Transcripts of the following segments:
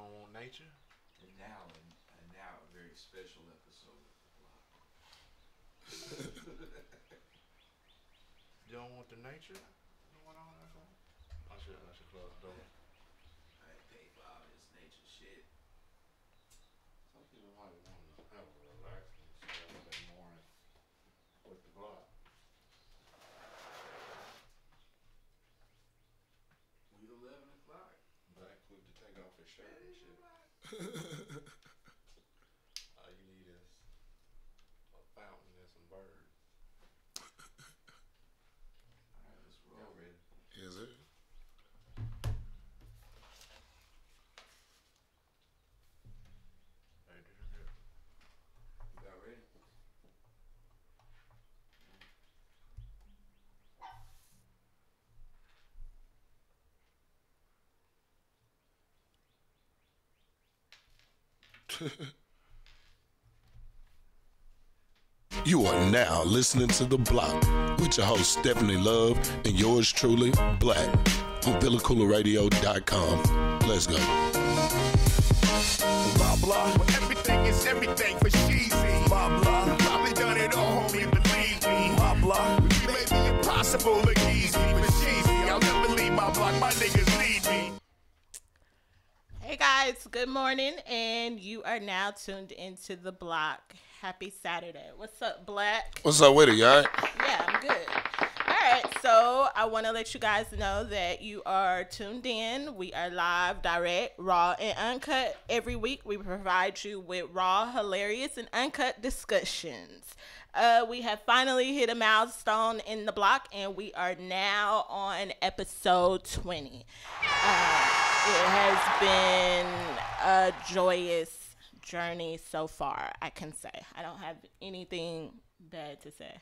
don't want nature? And now a very special episode of the block. You don't want the nature going on or something? I should close the door. I ain't paid for all this nature shit. Some people might want to have a relaxing Saturday morning with the block. We 11 o'clock. Black quick to take off his shirt and shit. All you need is a fountain and some birds. Alright, let's roll. Y'all ready? Yes, sir. Y'all ready? You are now listening to The Block with your host, Stephanie Love, and yours truly, Black, on Koola.com. Let's go. Blah blah. Well, everything is everything for cheesy. Blah blah. You probably done it all, homie, believe me. Blah blah. You made the impossible look easy, but cheesy. I'll never leave my block. My niggas need me. Hey guys, good morning, and you are now tuned into The Block. Happy Saturday. What's up, Black? What's up with it, y'all? Yeah, I'm good. All right, so I want to let you guys know that you are tuned in. We are live, direct, raw, and uncut. Every week, we provide you with raw, hilarious, and uncut discussions. We have finally hit a milestone in The Block, and we are now on episode 20. It has been a joyous journey so far, I can say. I don't have anything bad to say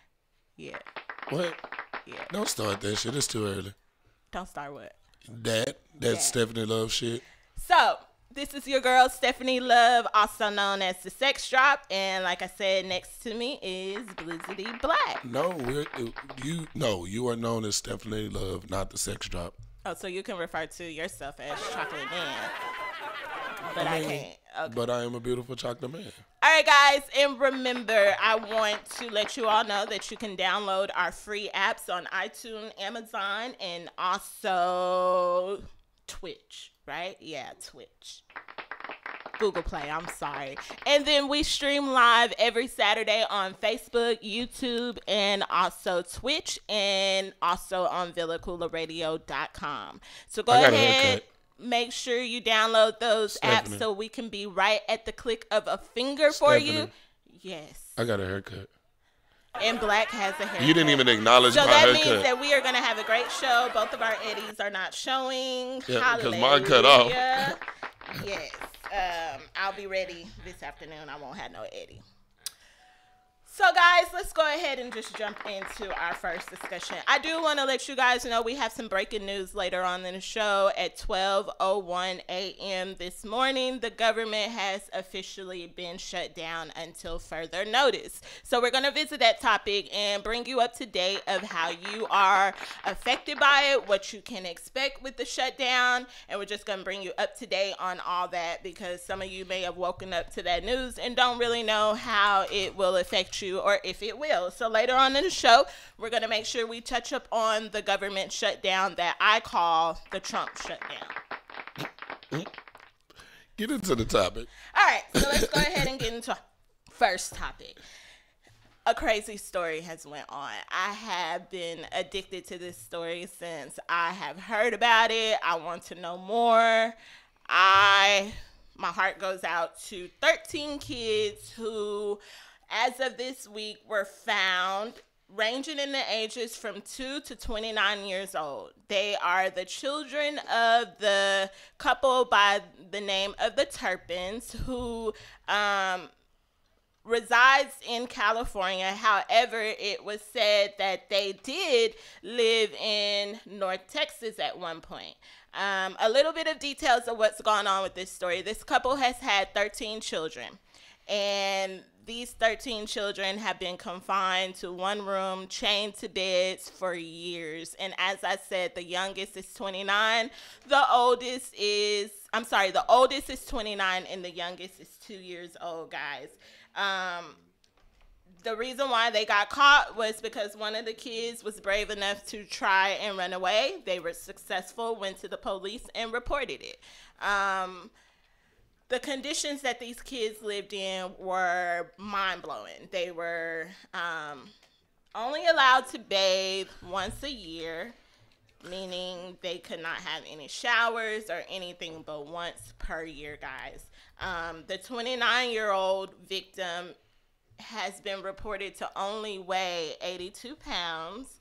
yet. What? Yeah. Don't start that shit. It's too early. Don't start what? That's Yeah. Stephanie Love shit. So, this is your girl, Stephanie Love, also known as the Sex Drop. And like I said, next to me is Blizzity Black. No, you are known as Stephanie Love, not the Sex Drop. Oh, so you can refer to yourself as Chocolate Man. But I can't. Okay. But I am a beautiful chocolate man. All right, guys, and remember, I want to let you all know that you can download our free apps on iTunes, Amazon, and also Twitch, right? Yeah, Twitch. Google Play, I'm sorry. And then we stream live every Saturday on Facebook, YouTube, and also Twitch, and also on VillaCoolaRadio.com. So go ahead. Make sure you download those apps so we can be right at the click of a finger for you. Yes. I got a haircut. And Black has a haircut. You didn't even acknowledge my haircut. So that means that we are going to have a great show. Both of our eddies are not showing. Yeah, because mine cut off. Yes. I'll be ready this afternoon. I won't have no eddy. So, guys, let's go ahead and just jump into our first discussion. I do want to let you guys know we have some breaking news later on in the show at 12:01 a.m. this morning. The government has officially been shut down until further notice. So we're going to visit that topic and bring you up to date of how you are affected by it, what you can expect with the shutdown, and we're just going to bring you up to date on all that because some of you may have woken up to that news and don't really know how it will affect you or if it will. So later on in the show, we're going to make sure we touch up on the government shutdown that I call the Trump shutdown. Get into the topic. All right, so let's go ahead and get into our first topic. A crazy story has went on. I have been addicted to this story since I have heard about it. I want to know more. My heart goes out to 13 kids who, as of this week, were found ranging in the ages from 2 to 29 years old. They are the children of the couple by the name of the Turpins who resides in California. However, it was said that they did live in North Texas at one point. A little bit of details of what's going on with this story. This couple has had 13 children. And these 13 children have been confined to one room, chained to beds for years. And as I said, the youngest is 29. The oldest is 29 and the youngest is 2 years old, guys. The reason why they got caught was because one of the kids was brave enough to try and run away. They were successful, went to the police and reported it. The conditions that these kids lived in were mind-blowing. They were only allowed to bathe once a year, meaning they could not have any showers or anything but once per year, guys. The 29-year-old victim has been reported to only weigh 82 pounds.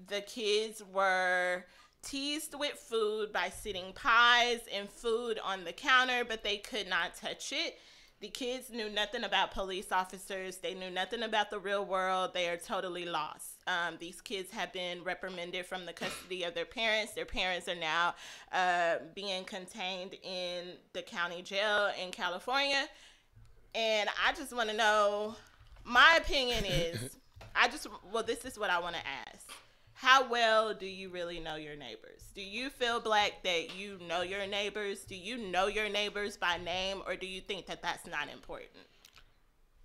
The kids were teased with food by sitting pies and food on the counter, but they could not touch it. The kids knew nothing about police officers. They knew nothing about the real world. They are totally lost. These kids have been reprimanded from the custody of their parents. Their parents are now being contained in the county jail in California. And I just want to know, my opinion is, this is what I want to ask. How well do you really know your neighbors? Do you feel, Black, that you know your neighbors? Do you know your neighbors by name, or do you think that that's not important?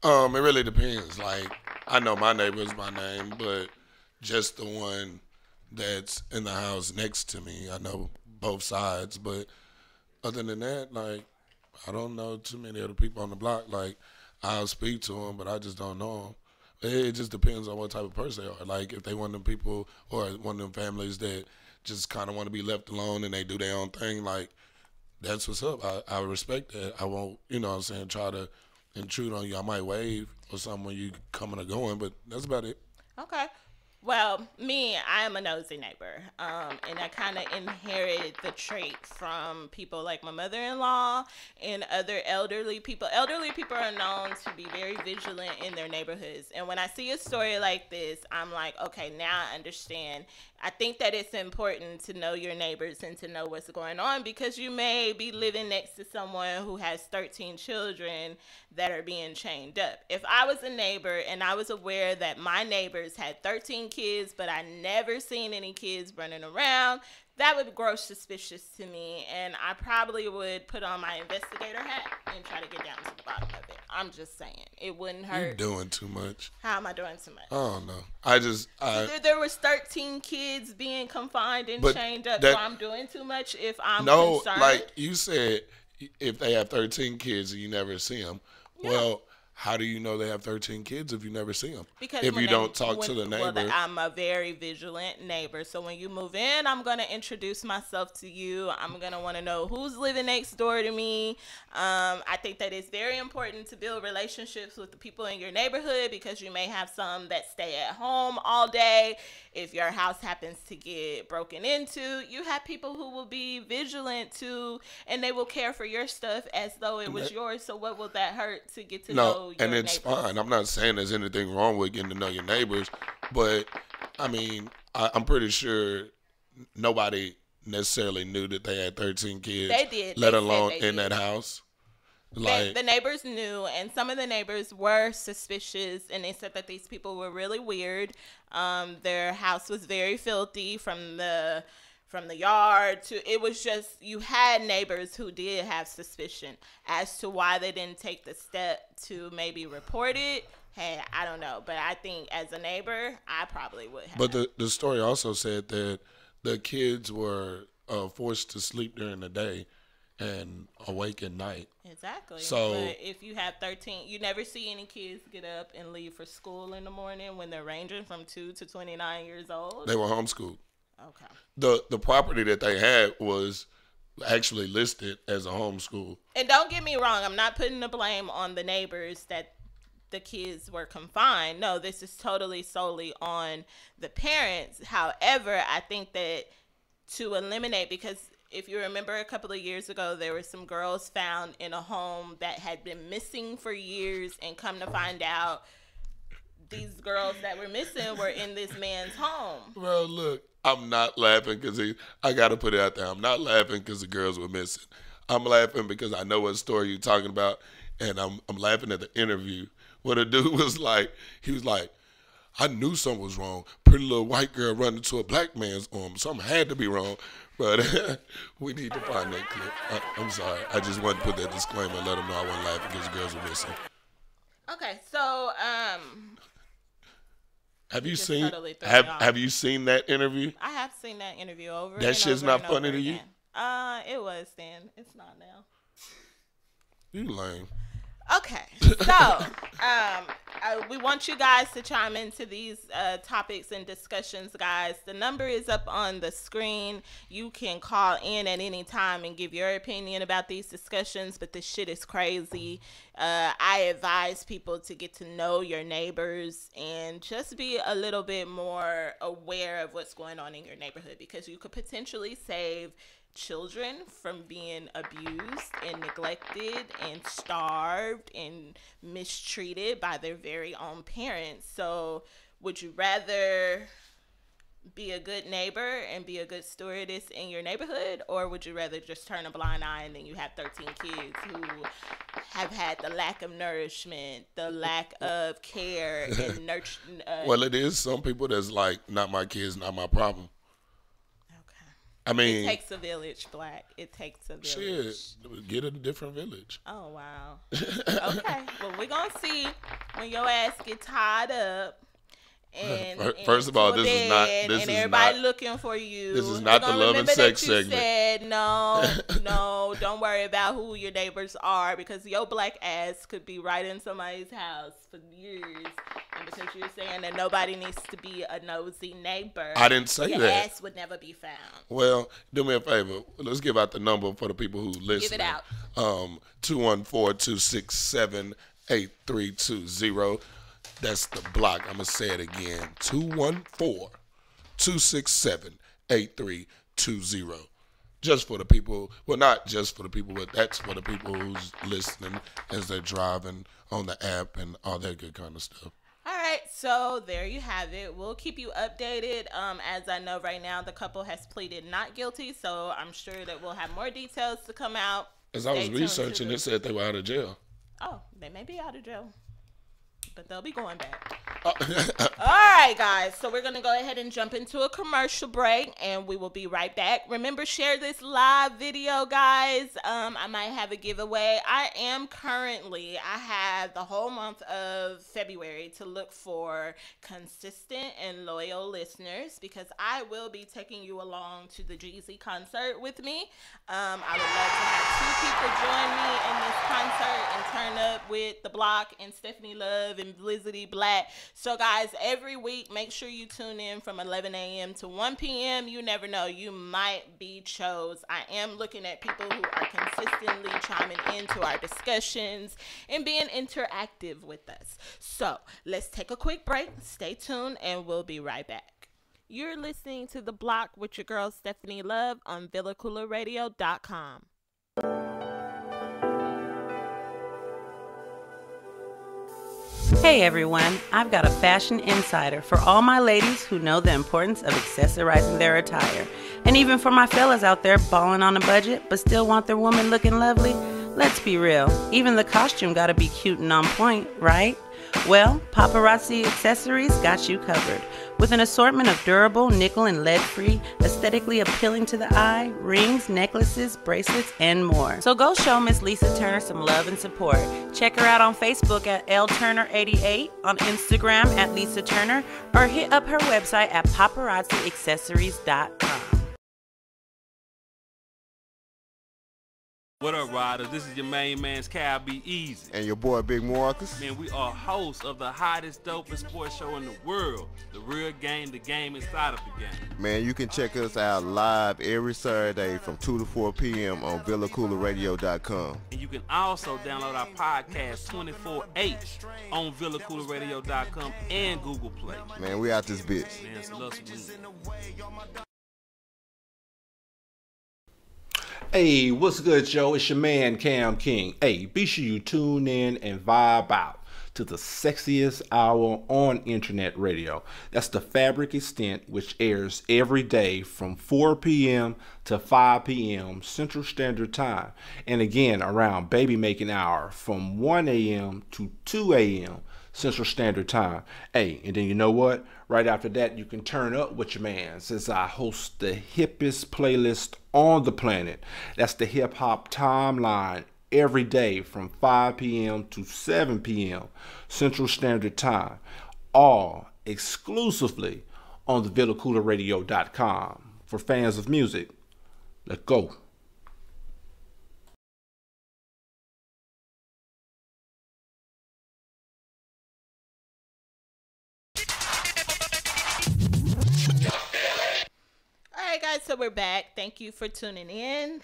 It really depends. Like, I know my neighbors by name, but just the one that's in the house next to me, I know both sides. But other than that, like, I don't know too many other people on the block. Like, I'll speak to them, but I just don't know them. It just depends on what type of person they are. Like, if they one of them people or one of them families that just kind of want to be left alone and they do their own thing, like, that's what's up. I respect that. I won't, you know what I'm saying, try to intrude on you. I might wave or something when you coming or going, but that's about it. Okay. Well, I am a nosy neighbor, and I kind of inherited the trait from people like my mother-in-law and other elderly people. Elderly people are known to be very vigilant in their neighborhoods, and when I see a story like this, I'm like, okay, now I understand. I think that it's important to know your neighbors and to know what's going on, because you may be living next to someone who has 13 children that are being chained up. If I was a neighbor and I was aware that my neighbors had 13 kids, but I never seen any kids running around, that would grow suspicious to me, and I probably would put on my investigator hat and try to get down to the bottom of it. I'm just saying. It wouldn't hurt. You're doing too much. How am I doing too much? I don't know. There was 13 kids being confined and chained up, so I'm doing too much if I'm concerned? No, like you said, if they have 13 kids and you never see them, well, how do you know they have 13 kids if you never see them? Because if you don't talk to the neighbor. Well, I'm a very vigilant neighbor. So when you move in, I'm going to introduce myself to you. I'm going to want to know who's living next door to me. I think that it's very important to build relationships with the people in your neighborhood, because you may have some that stay at home all day. If your house happens to get broken into, you have people who will be vigilant too, and they will care for your stuff as though it was yours. So what will that hurt to get to know your and it's neighbors? fine. I'm not saying there's anything wrong with getting to know your neighbors, but I mean, I'm pretty sure nobody necessarily knew that they had 13 kids. They did. Let alone in that house. Like, the neighbors knew, and some of the neighbors were suspicious, and they said that these people were really weird. Their house was very filthy from the yard to, it was just, you had neighbors who did have suspicion as to why they didn't take the step to maybe report it. Hey, I don't know, but I think as a neighbor, I probably would have. But the story also said that the kids were forced to sleep during the day and awake at night. Exactly. So, but if you have 13, you never see any kids get up and leave for school in the morning when they're ranging from 2 to 29 years old. They were homeschooled. Okay. The property that they had was actually listed as a homeschool. And don't get me wrong, I'm not putting the blame on the neighbors that the kids were confined. No, this is totally solely on the parents. However, I think that to eliminate, because if you remember a couple of years ago, there were some girls found in a home that had been missing for years, and come to find out these girls that were missing were in this man's home. Well, look, I'm not laughing because I got to put it out there. I'm not laughing because the girls were missing. I'm laughing because I know what story you're talking about, and I'm laughing at the interview where the dude was like, he was like, I knew something was wrong. Pretty little white girl running into a black man's arm. Something had to be wrong. But we need to find that clip. I'm sorry. I just wanted to put that disclaimer and let them know I wasn't laughing because girls were missing. Okay, so have you just seen totally threw me off. have you seen that interview? I have seen that interview over. That and shit's over not and funny over to you? again. It was then. It's not now. You lame. Okay, so we want you guys to chime into these topics and discussions, guys. The number is up on the screen. You can call in at any time and give your opinion about these discussions, but this shit is crazy. I advise people to get to know your neighbors and just be a little bit more aware of what's going on in your neighborhood, because you could potentially save children from being abused and neglected and starved and mistreated by their very own parents. So would you rather be a good neighbor and be a good stewardess in your neighborhood, or would you rather just turn a blind eye and then you have 13 kids who have had the lack of nourishment, the lack of care and nurture? Well, it is some people that's like, not my kids, not my problem. I mean, it takes a village, Black. It takes a village. Shit, get a different village. Oh, wow. Okay. Well, we're going to see when your ass get tied up. And first of all, this is not. This and is everybody not, looking for you. This is not the love and sex segment. Said, no, don't worry about who your neighbors are, because your black ass could be right in somebody's house for years. And because you're saying that nobody needs to be a nosy neighbor, I didn't say your that. ass would never be found. Well, do me a favor. Let's give out the number for the people who listen. Give it out. 214-267-8320. That's the block. I'm going to say it again. 214-267-8320. Just for the people. Well, not just for the people, but that's for the people who's listening as they're driving on the app and all that good kind of stuff. All right, so there you have it. We'll keep you updated. As I know right now, the couple has pleaded not guilty, so I'm sure that we'll have more details to come out. As I was researching, it said they were out of jail. Oh, they may be out of jail, but they'll be going back. All right, guys. So we're going to go ahead and jump into a commercial break, and we will be right back. Remember, share this live video, guys. I might have a giveaway. I have the whole month of February to look for consistent and loyal listeners, because I will be taking you along to the Jeezy concert with me. I would love to have 2 people join me in this concert and turn up with The Block and Stephanie Love and Blizzity Black. So, guys, every week, make sure you tune in from 11 a.m. to 1 p.m. You never know. You might be chose. I am looking at people who are consistently chiming into our discussions and being interactive with us. So, let's take a quick break. Stay tuned, and we'll be right back. You're listening to The Block with your girl, Stephanie Love, on VillaCoolaRadio.com. Hey everyone, I've got a fashion insider for all my ladies who know the importance of accessorizing their attire. And even for my fellas out there balling on a budget but still want their woman looking lovely. Let's be real, even the costume gotta be cute and on point, right? Well, Paparazzi Accessories got you covered. With an assortment of durable, nickel and lead-free, aesthetically appealing to the eye, rings, necklaces, bracelets, and more. So go show Miss Lisa Turner some love and support. Check her out on Facebook at LTurner88, on Instagram at Lisa Turner, or hit up her website at paparazziaccessories.com. What up, riders? This is your main man's Cal Be Easy. And your boy, Big Marcus. Man, we are hosts of the hottest, dopest sports show in the world. The Real Game, the game inside of the game. Man, you can check us out live every Saturday from 2 to 4 p.m. on VillaCoolaRadio.com. And you can also download our podcast 24/8 on VillaCoolaRadio.com and Google Play. Man, we out this bitch. Man, it's love some. Hey, what's good, Joe? It's your man, Cam King. Hey, be sure you tune in and vibe out to to the sexiest hour on internet radio. That's the Fabric Extent, which airs every day from 4 p.m. to 5 p.m. Central Standard Time. And again, around baby making hour from 1 a.m. to 2 a.m. Central Standard Time. Hey, and then you know what? Right after that, you can turn up with your man, since I host the hippest playlist on the planet. That's the Hip Hop Timeline, every day from 5 p.m. to 7 p.m. Central Standard Time. All exclusively on the VillaCoolerRadio.com. For fans of music, let's go. Alright guys, so we're back. Thank you for tuning in.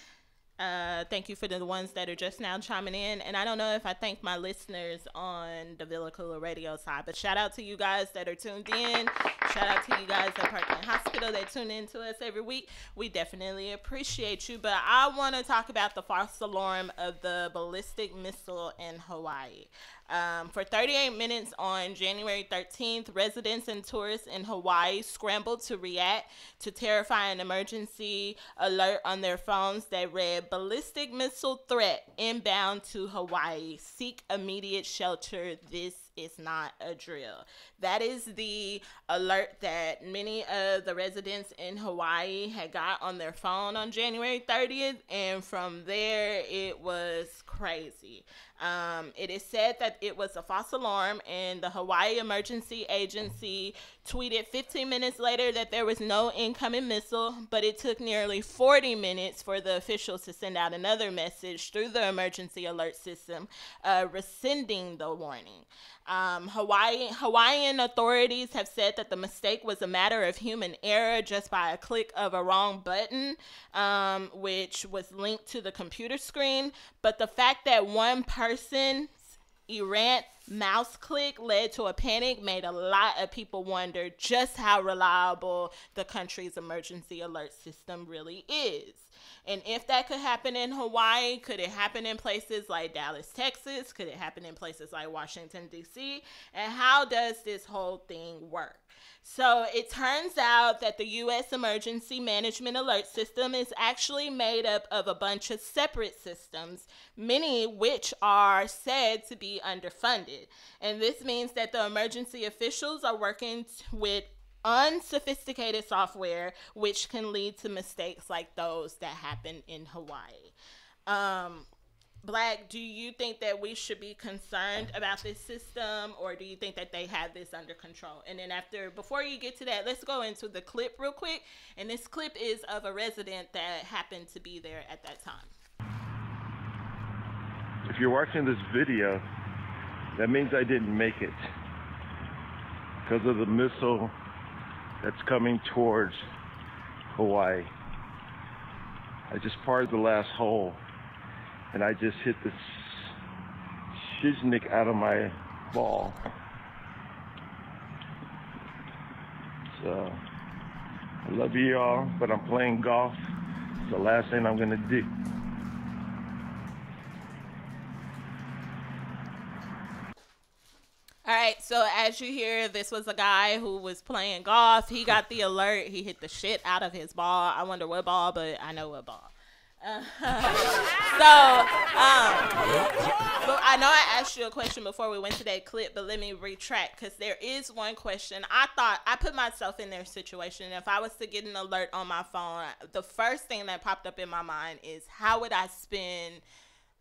Thank you for the ones that are just now chiming in. And I don't know if I thank my listeners on the Villa Cooler Radio side, but shout out to you guys that are tuned in. Shout out to you guys at Parkland Hospital that tune in to us every week. We definitely appreciate you. But I want to talk about the false alarm of the ballistic missile in Hawaii. For 38 minutes on January 13th, residents and tourists in Hawaii scrambled to react to terrifying emergency alert on their phones that read, "Ballistic missile threat inbound to Hawaii. Seek immediate shelter. This is not a drill." That is the alert that many of the residents in Hawaii had got on their phone on January 30th, and from there it was crazy. It is said that it was a false alarm, and the Hawaii Emergency Agency tweeted 15 minutes later that there was no incoming missile, but it took nearly 40 minutes for the officials to send out another message through the emergency alert system, rescinding the warning. Hawaiian authorities have said that the mistake was a matter of human error just by a click of a wrong button, which was linked to the computer screen. But the fact that one person's errant mouse click led to a panic made a lot of people wonder just how reliable the country's emergency alert system really is. And if that could happen in Hawaii, could it happen in places like Dallas, Texas? Could it happen in places like Washington, D.C.? And how does this whole thing work? So it turns out that the U.S. Emergency Management Alert System is actually made up of a bunch of separate systems, many which are said to be underfunded. And this means that the emergency officials are working with unsophisticated software, which can lead to mistakes like those that happen in Hawaii. Black, do you think that we should be concerned about this system, or do you think that they have this under control? And then before you get to that, let's go into the clip real quick. And this clip is of a resident that happened to be there at that time. If you're watching this video, that means I didn't make it because of the missile that's coming towards Hawaii. I just parred the last hole, and I just hit the shiznik out of my ball. So, I love you all, but I'm playing golf. It's the last thing I'm gonna do. All right, so as you hear, this was a guy who was playing golf. He got the alert. He hit the shit out of his ball. I wonder what ball, but I know what ball. But I know I asked you a question before we went to that clip, but let me retract, because there is one question. I put myself in their situation. If I was to get an alert on my phone, the first thing that popped up in my mind is, how would I spend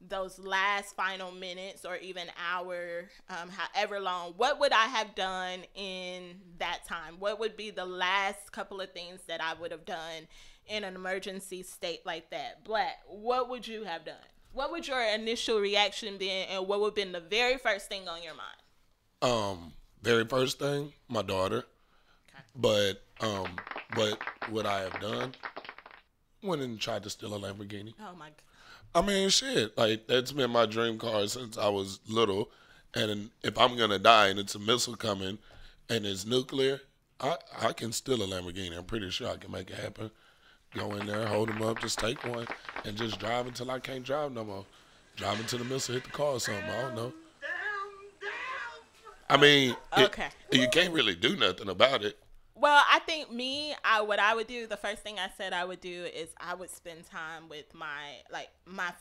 those last final minutes or even hour, however long? What would I have done in that time? What would be the last couple of things that I would have done in an emergency state like that? Black, what would you have done? What would your initial reaction be, and what would have been the very first thing on your mind? Very first thing, my daughter. Okay. But what would I have done? Went and tried to steal a Lamborghini. Oh my God. I mean, shit, like, that's been my dream car since I was little. And if I'm going to die and it's a missile coming and it's nuclear, I can steal a Lamborghini. I'm pretty sure I can make it happen. Go in there, hold them up, just take one, and just drive until I can't drive no more. Drive until the missile hit the car or something. I don't know. I mean, Okay. You can't really do nothing about it. Well, I think what I would do, the first thing I said I would do is I would spend time with my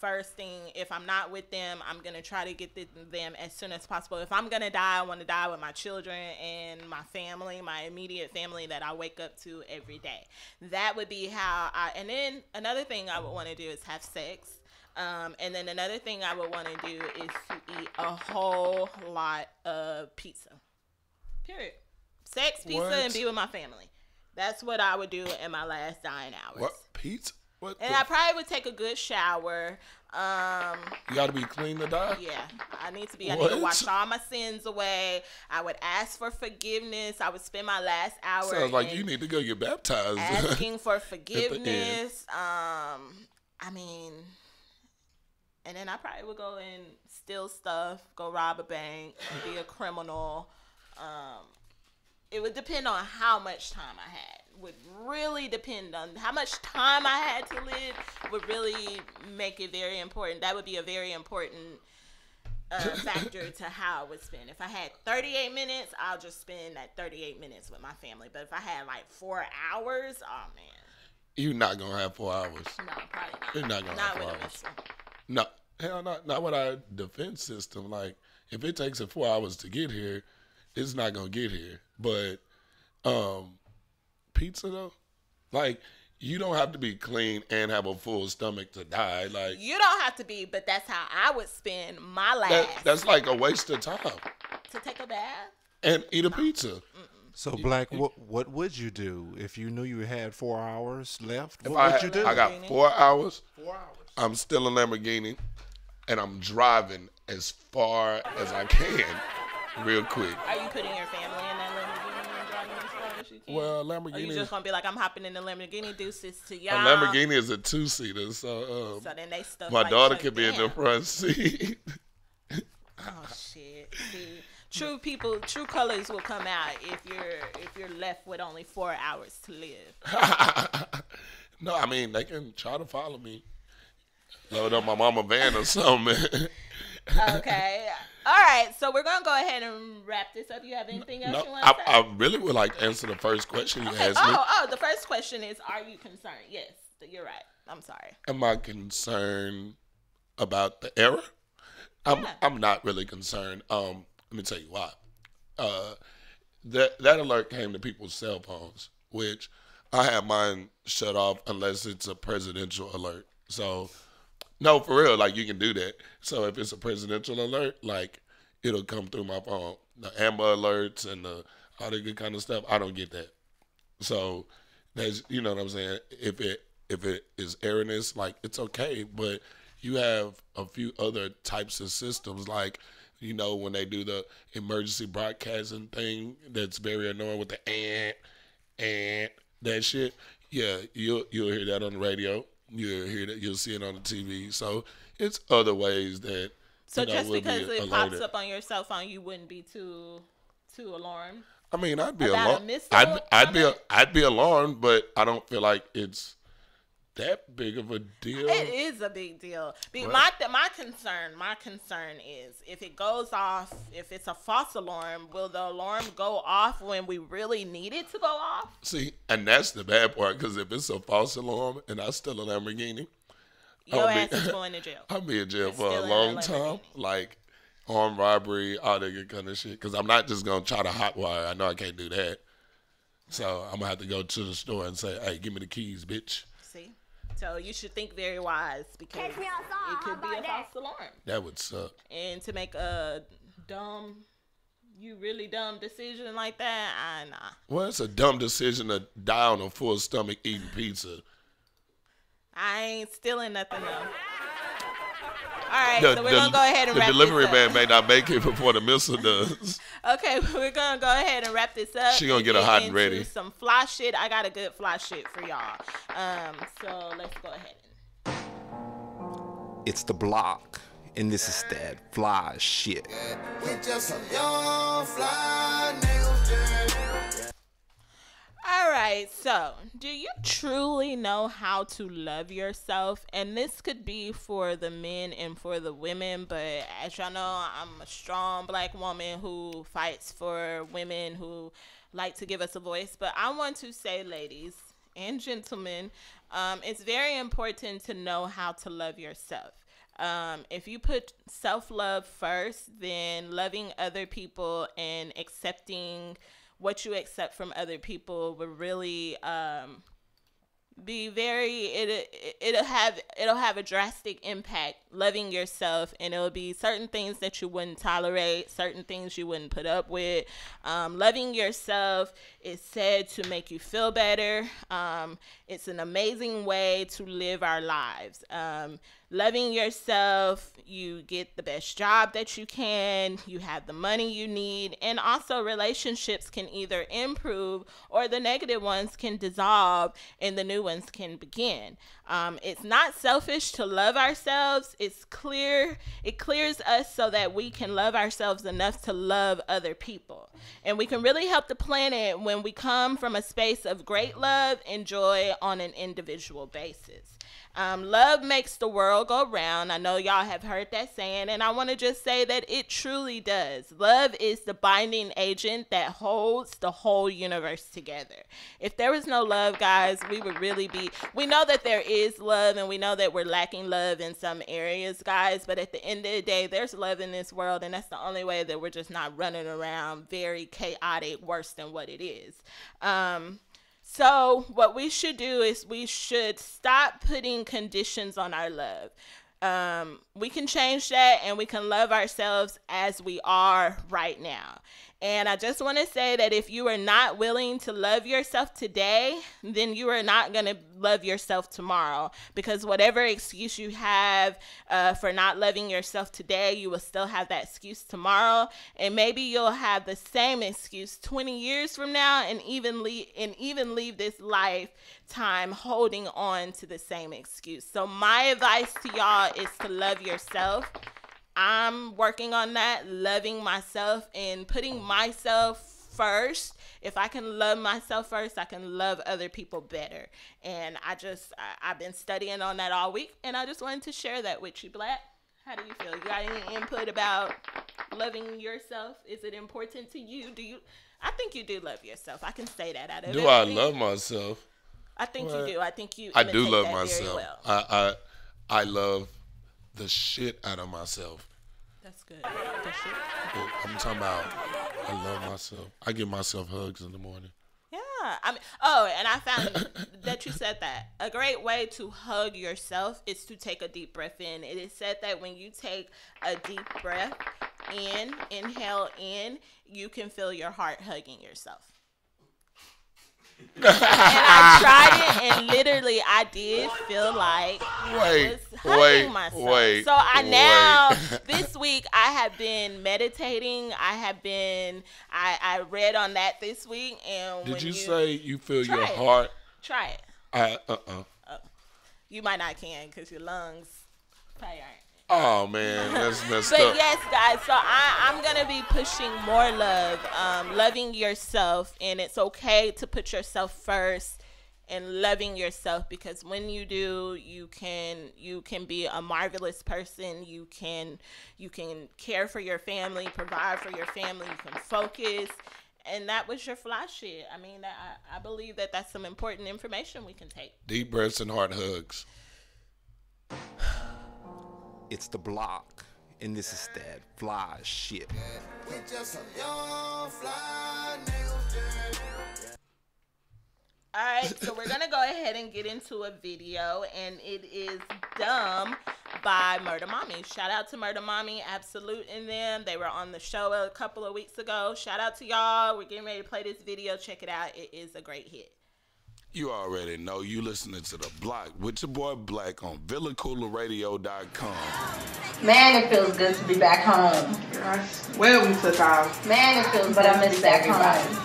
first thing. If I'm not with them, I'm going to try to get them as soon as possible. If I'm going to die, I want to die with my children and my family, my immediate family that I wake up to every day. That would be and then another thing I would want to do is have sex. And then another thing I would want to do is to eat a whole lot of pizza. Period. Sex, pizza, and be with my family. That's what I would do in my last dying hours. What? Pizza? What? And I probably would take a good shower. You got to be clean to die? Yeah. I need to wash all my sins away. I would ask for forgiveness. I would spend my last hour. Sounds like you need to go get baptized. Asking for forgiveness. And then I probably would go and steal stuff, go rob a bank, be a criminal. It would depend on how much time I had. Would really depend on how much time I had to live. Would really make it very important. That would be a very important factor to how I would spend. If I had 38 minutes, I'll just spend that 38 minutes with my family. But if I had like 4 hours, oh man. You're not gonna have 4 hours. No, probably not. You're not gonna have 4 hours. No, hell no, not with our defense system. Like, if it takes 4 hours to get here, it's not gonna get here. But pizza though, like, you don't have to be clean and have a full stomach to die. Like, you don't have to be, but that's how I would spend my last. That's like a waste of time. To take a bath and eat a pizza. Mm-mm. So, Black, what would you do if you knew you had 4 hours left? What would you do? I got 4 hours. 4 hours. I'm still in Lamborghini, and I'm driving as far as I can, real quick. Are you putting your family in that Lamborghini and driving as far as you can? Well, Lamborghini. Or you just gonna be like, I'm hopping in the Lamborghini, deuces to A y'all. Lamborghini is a 2-seater, so then they stuff my like daughter Chuck could be in the front seat. Oh shit! See, true colors will come out if you're left with only 4 hours to live. No, I mean, they can try to follow me. Load up my mama van or something. Okay. All right. So we're going to go ahead and wrap this up. You have anything else you want to say? I really would like to answer the first question you asked me. The first question is, are you concerned? Yes, you're right. I'm sorry. Am I concerned about the error? I'm not really concerned. Let me tell you why. That alert came to people's cell phones, which I have mine shut off unless it's a presidential alert. So, no, for real, like, you can do that. So if it's a presidential alert, like, it'll come through my phone. The Amber alerts and all the good kind of stuff, I don't get that. So there's, you know what I'm saying? If it is erroneous, like, it's okay, but you have a few other types of systems, like, you know, when they do the emergency broadcasting thing, that's very annoying with the that shit. Yeah, you'll hear that on the radio. You'll hear that. You'll see it on the TV. So it's other ways that. So just because it pops up on your cell phone, you wouldn't be too alarmed. I mean, I'd be alarmed. I'd be alarmed, but I don't feel like it's that big of a deal. It is a big deal. My concern is if it goes off, if it's a false alarm, will the alarm go off when we really need it to go off? See, and that's the bad part, because if it's a false alarm and I steal a Lamborghini, your ass is going to jail. I'll be in jail for a long time, like armed robbery, all that good kind of shit. Because I'm not just gonna try to hotwire. I know I can't do that, so I'm gonna have to go to the store and say, "Hey, give me the keys, bitch." See. So you should think very wise, because it could be a false alarm. That would suck. And to make a really dumb decision like that, nah. Well, it's a dumb decision to die on a full stomach eating pizza. I ain't stealing nothing though. All right, so we're going to go ahead and wrap this up. The delivery man may not make it before the missile does. Okay, we're going to go ahead and wrap this up. She going to get her hot and ready. Some fly shit. I got a good fly shit for y'all. So let's go ahead. It's the block, and this is that fly shit. We just some young fly niggas. All right, So, do you truly know how to love yourself? And this could be for the men and for the women, but as y'all know, I'm a strong black woman who fights for women who like to give us a voice. But I want to say, ladies and gentlemen, it's very important to know how to love yourself. If you put self-love first, then loving other people and accepting what you accept from other people will really be very, it'll have a drastic impact. Loving yourself, and it'll be certain things that you wouldn't tolerate, certain things you wouldn't put up with. Loving yourself is said to make you feel better. It's an amazing way to live our lives. Loving yourself, you get the best job that you can, you have the money you need, and also relationships can either improve or the negative ones can dissolve and the new ones can begin. It's not selfish to love ourselves. It clears us so that we can love ourselves enough to love other people. And we can really help the planet when we come from a space of great love and joy on an individual basis. Love makes the world go round. I know y'all have heard that saying, and I want to just say that it truly does. Love is the binding agent that holds the whole universe together. If there was no love, guys, we know that there is love, and we know that we're lacking love in some areas, guys, but at the end of the day, there's love in this world, and that's the only way that we're just not running around very chaotic, worse than what it is. So what we should do is we should stop putting conditions on our love. We can change that, and we can love ourselves as we are right now. And I just want to say that if you are not willing to love yourself today, then you are not going to love yourself tomorrow, because whatever excuse you have for not loving yourself today, you will still have that excuse tomorrow. And maybe you'll have the same excuse 20 years from now and even leave this lifetime holding on to the same excuse. So my advice to y'all is to love yourself. I'm working on that, loving myself and putting myself first. If I can love myself first, I can love other people better. And I've been studying on that all week, and I just wanted to share that with you, Black. How do you feel? You got any input about loving yourself? Is it important to you? I think you do love yourself. I can say that out of Do I love myself? I think you do. I think you I do love that myself. very well. I love the shit out of myself. That's good. That shit. I'm talking about I love myself. I give myself hugs in the morning. Yeah. And I found that you said that. A great way to hug yourself is to take a deep breath in. It is said that when you take a deep breath inhale in, you can feel your heart hugging yourself. And I tried it, and literally I did feel like I was hugging myself. So this week I have been meditating. I read on that this week. And did you say you feel your heart? Try it. You might not can because your lungs probably aren't. Oh man, that's messed up. But yes, guys, so I'm going to be pushing more love, loving yourself, and it's okay to put yourself first and loving yourself, because when you do, you can be a marvelous person. You can care for your family, provide for your family, you can focus. And that was your fly shit. I mean, I believe that that's some important information we can take. Deep breaths and heart hugs. It's the block, and this is that fly shit. All right, so we're going to go ahead and get into a video, and it is Dumb by Murder Mommy. Shout out to Murder Mommy, Absolute and them. They were on the show a couple of weeks ago. Shout out to y'all. We're getting ready to play this video. Check it out. It is a great hit. You already know you listening to The Block with your boy Black on VillaCoolaRadio.com. Man, it feels good to be back home. Well, we took off. Man, it feels good to be back home.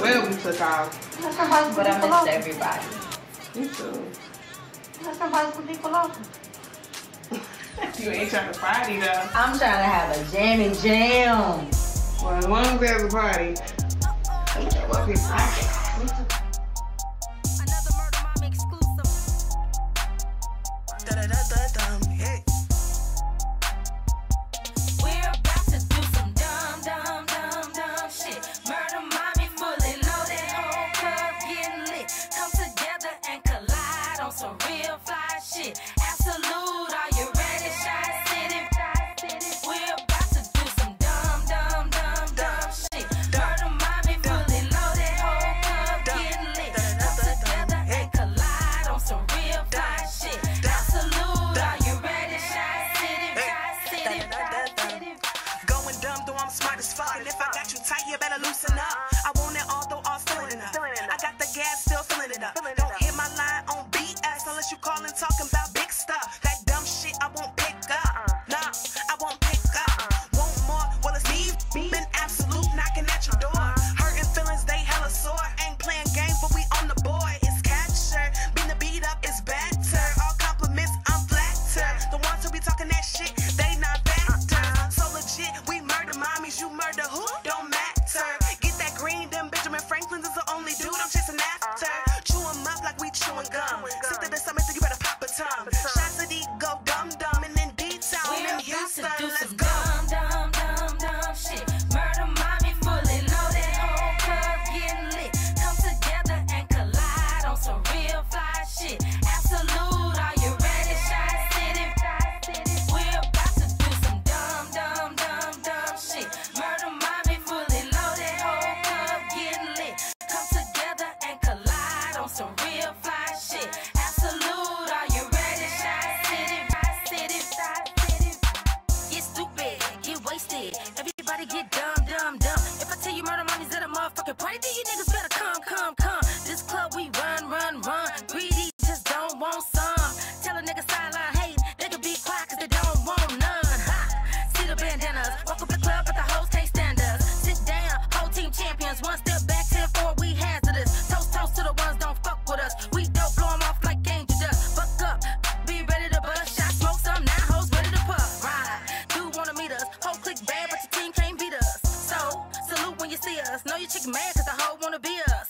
Well, we took off. But I missed everybody. Me too. There's some high school people open. You ain't trying to party though. I'm trying to have a jammy jam. Well, as long as there's a party. it up. Don't hit my line on BS unless you callin' talking about big stuff. That dumb shit I won't pick up. Nah, I won't pick up. Want more? Well, it's me. Been absolute knocking at your door. Hurting feelings, they hella sore. Ain't playing games, but we on the board. It's captured. Being the beat up is better. All compliments, I'm flattered. The ones who be talking that shit, they not better. So legit, we murder mommies. You murder who? Don't matter. Get that green, them Benjamin Franklin's is the only dude I'm chasing after. Chew 'em up like we chewing gum. Sit to the summit, so you better pop a tongue. Shots of these go dumb and then D-Town in Houston. Let's go. Dumb shit. Murder mommy fully loaded. Whole club getting lit. Come together and collide on some real fly shit. Absolute, are you ready? Shy City. We're about to do some dumb shit. Murder mommy fully loaded. Whole club getting lit. Come together and collide on some real fly shit. Absolute, are you ready? Shy City. Get stupid, get wasted. Everybody get dumb. If I tell you murder mommy's at a motherfucking party, then you niggas better come. This club we run. Greedy just don't want some. Tell a nigga sideline hate, they can be quiet cause they don't want none. Ha! See the bandanas, walk up the club but the hoes can't stand us. Sit down, whole team champions, one step back, 10-4, we hazardous. Toast to the ones don't fuck with us. We don't blow 'em off like angel dust. Fuck up, be ready to bust. Shot smoke some, now hoes ready to puff. Ride, do wanna meet us. Whole click bad but your team can't beat us. So, salute when you see us. Know your chick mad cause the hoe wanna be us.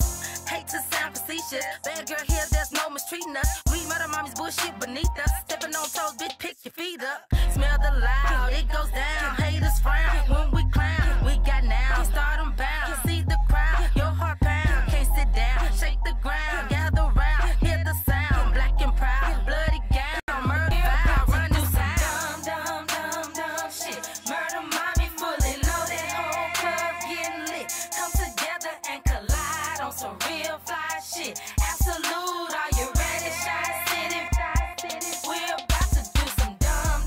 Hate to sound facetious. Bad girl here, there's no mistreating us. We murder mommy's bullshit beneath us. Stepping on toes, bitch, pick your feet up. Smell the loud, it goes down. Haters frown when we clown. We got now, start 'em bound. See the crowd, your heart pound. Can't sit down, shake the ground. Gather round, hear the sound. Black and proud, bloody gown. Murder vow, run this sound. Dumb shit. Murder mommy fully loaded. Whole club getting lit. Come together and collide on some real fly shit. Absolute, are you ready? Shy City. We're about to do some dumb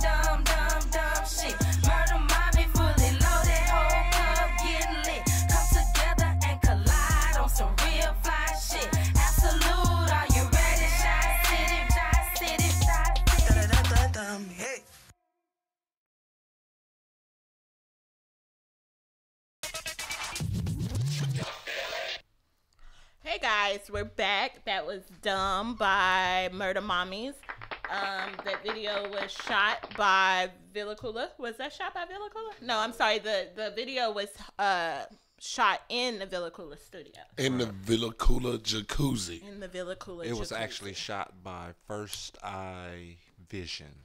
shit. Murder mommy fully loaded. Whole club getting lit. Come together and collide on some real fly shit. Absolute, are you ready? Shy City. Hey. Hey guys, we're back. That was Dumb by Murder Mommies. That video was shot by Villa Koola. Was that shot by Villa Koola? No, I'm sorry. The video was shot in the Villa Koola studio. In the Villa Koola jacuzzi. In the Villa Koola It was jacuzzi. actually shot by First Eye Vision.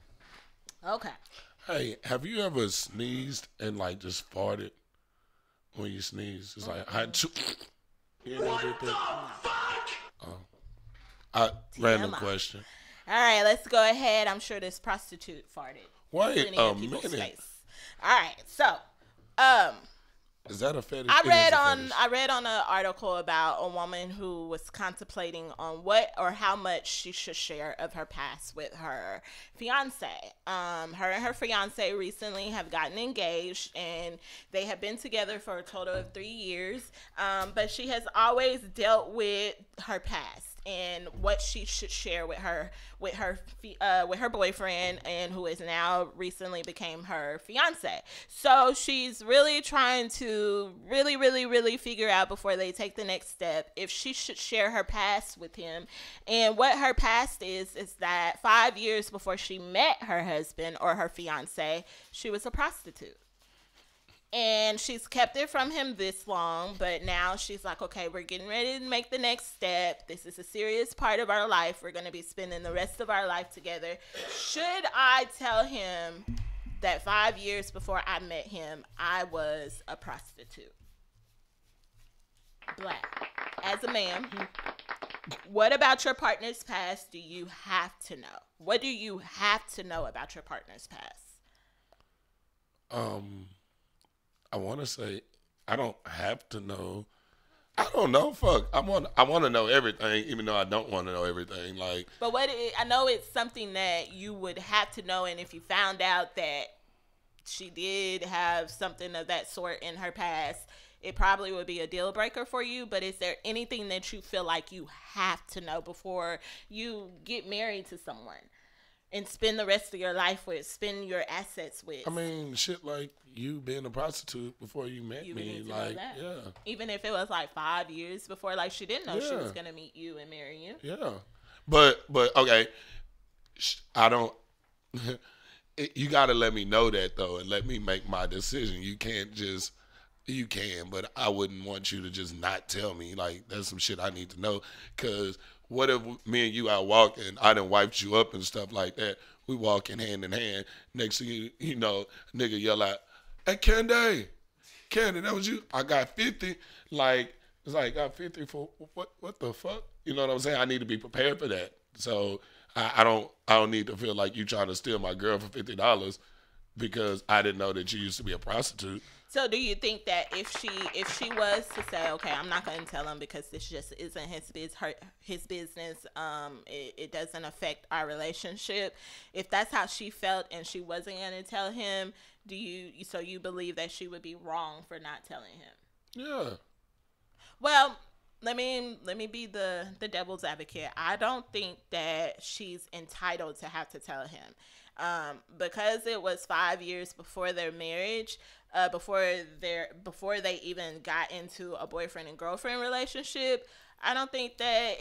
Okay. Hey, have you ever sneezed and like just farted when you sneeze? It's like I had you know, did that. Random question. All right, let's go ahead. I'm sure this prostitute farted. Wait Plenty a of people's minute. face. All right, so Is that a fetish? I It read is a on fetish. I read on an article about a woman who was contemplating on what or how much she should share of her past with her fiance. Her and her fiance recently have gotten engaged, and they have been together for a total of 3 years. But she has always dealt with her past and what she should share with her boyfriend, and who is now recently became her fiance. So she's really trying to really figure out before they take the next step if she should share her past with him. And what her past is that 5 years before she met her husband or her fiance, she was a prostitute. And she's kept it from him this long, but now she's like, okay, we're getting ready to make the next step. This is a serious part of our life. We're going to be spending the rest of our life together. Should I tell him that 5 years before I met him, I was a prostitute? Black. As a man, what about your partner's past do you have to know? What do you have to know about your partner's past? I want to say I don't have to know. I don't know. Fuck. I want to know everything, even though I don't want to know everything. Like, but I know it's something that you would have to know, and if you found out that she did have something of that sort in her past, it probably would be a deal breaker for you. But is there anything that you feel like you have to know before you get married to someone and spend the rest of your life with, spend your assets with? I mean, shit like you being a prostitute before you met You would me, need to like, know that. yeah. Even if it was like 5 years before, like she didn't know she Yeah. was gonna meet you and marry you. Yeah. But okay, I don't. You got to let me know that though, and let me make my decision. You can't just. You can, but I wouldn't want you to just not tell me. Like, that's some shit I need to know. Cause what if me and you out walking, I done wiped you up and stuff like that. We walking hand in hand. Next thing you know, nigga yell out, "Hey, Candy, that was you? I got 50." Like, it's like, I got 50 for what the fuck? You know what I'm saying? I need to be prepared for that. So I don't need to feel like you trying to steal my girl for $50 because I didn't know that you used to be a prostitute. So do you think that if she was to say, okay, I'm not going to tell him because this just isn't his business, it doesn't affect our relationship. If that's how she felt and she wasn't going to tell him, so you believe that she would be wrong for not telling him? Yeah. Well, let me be the devil's advocate. I don't think that she's entitled to have to tell him. Because it was 5 years before their marriage, before they even got into a boyfriend and girlfriend relationship, I don't think that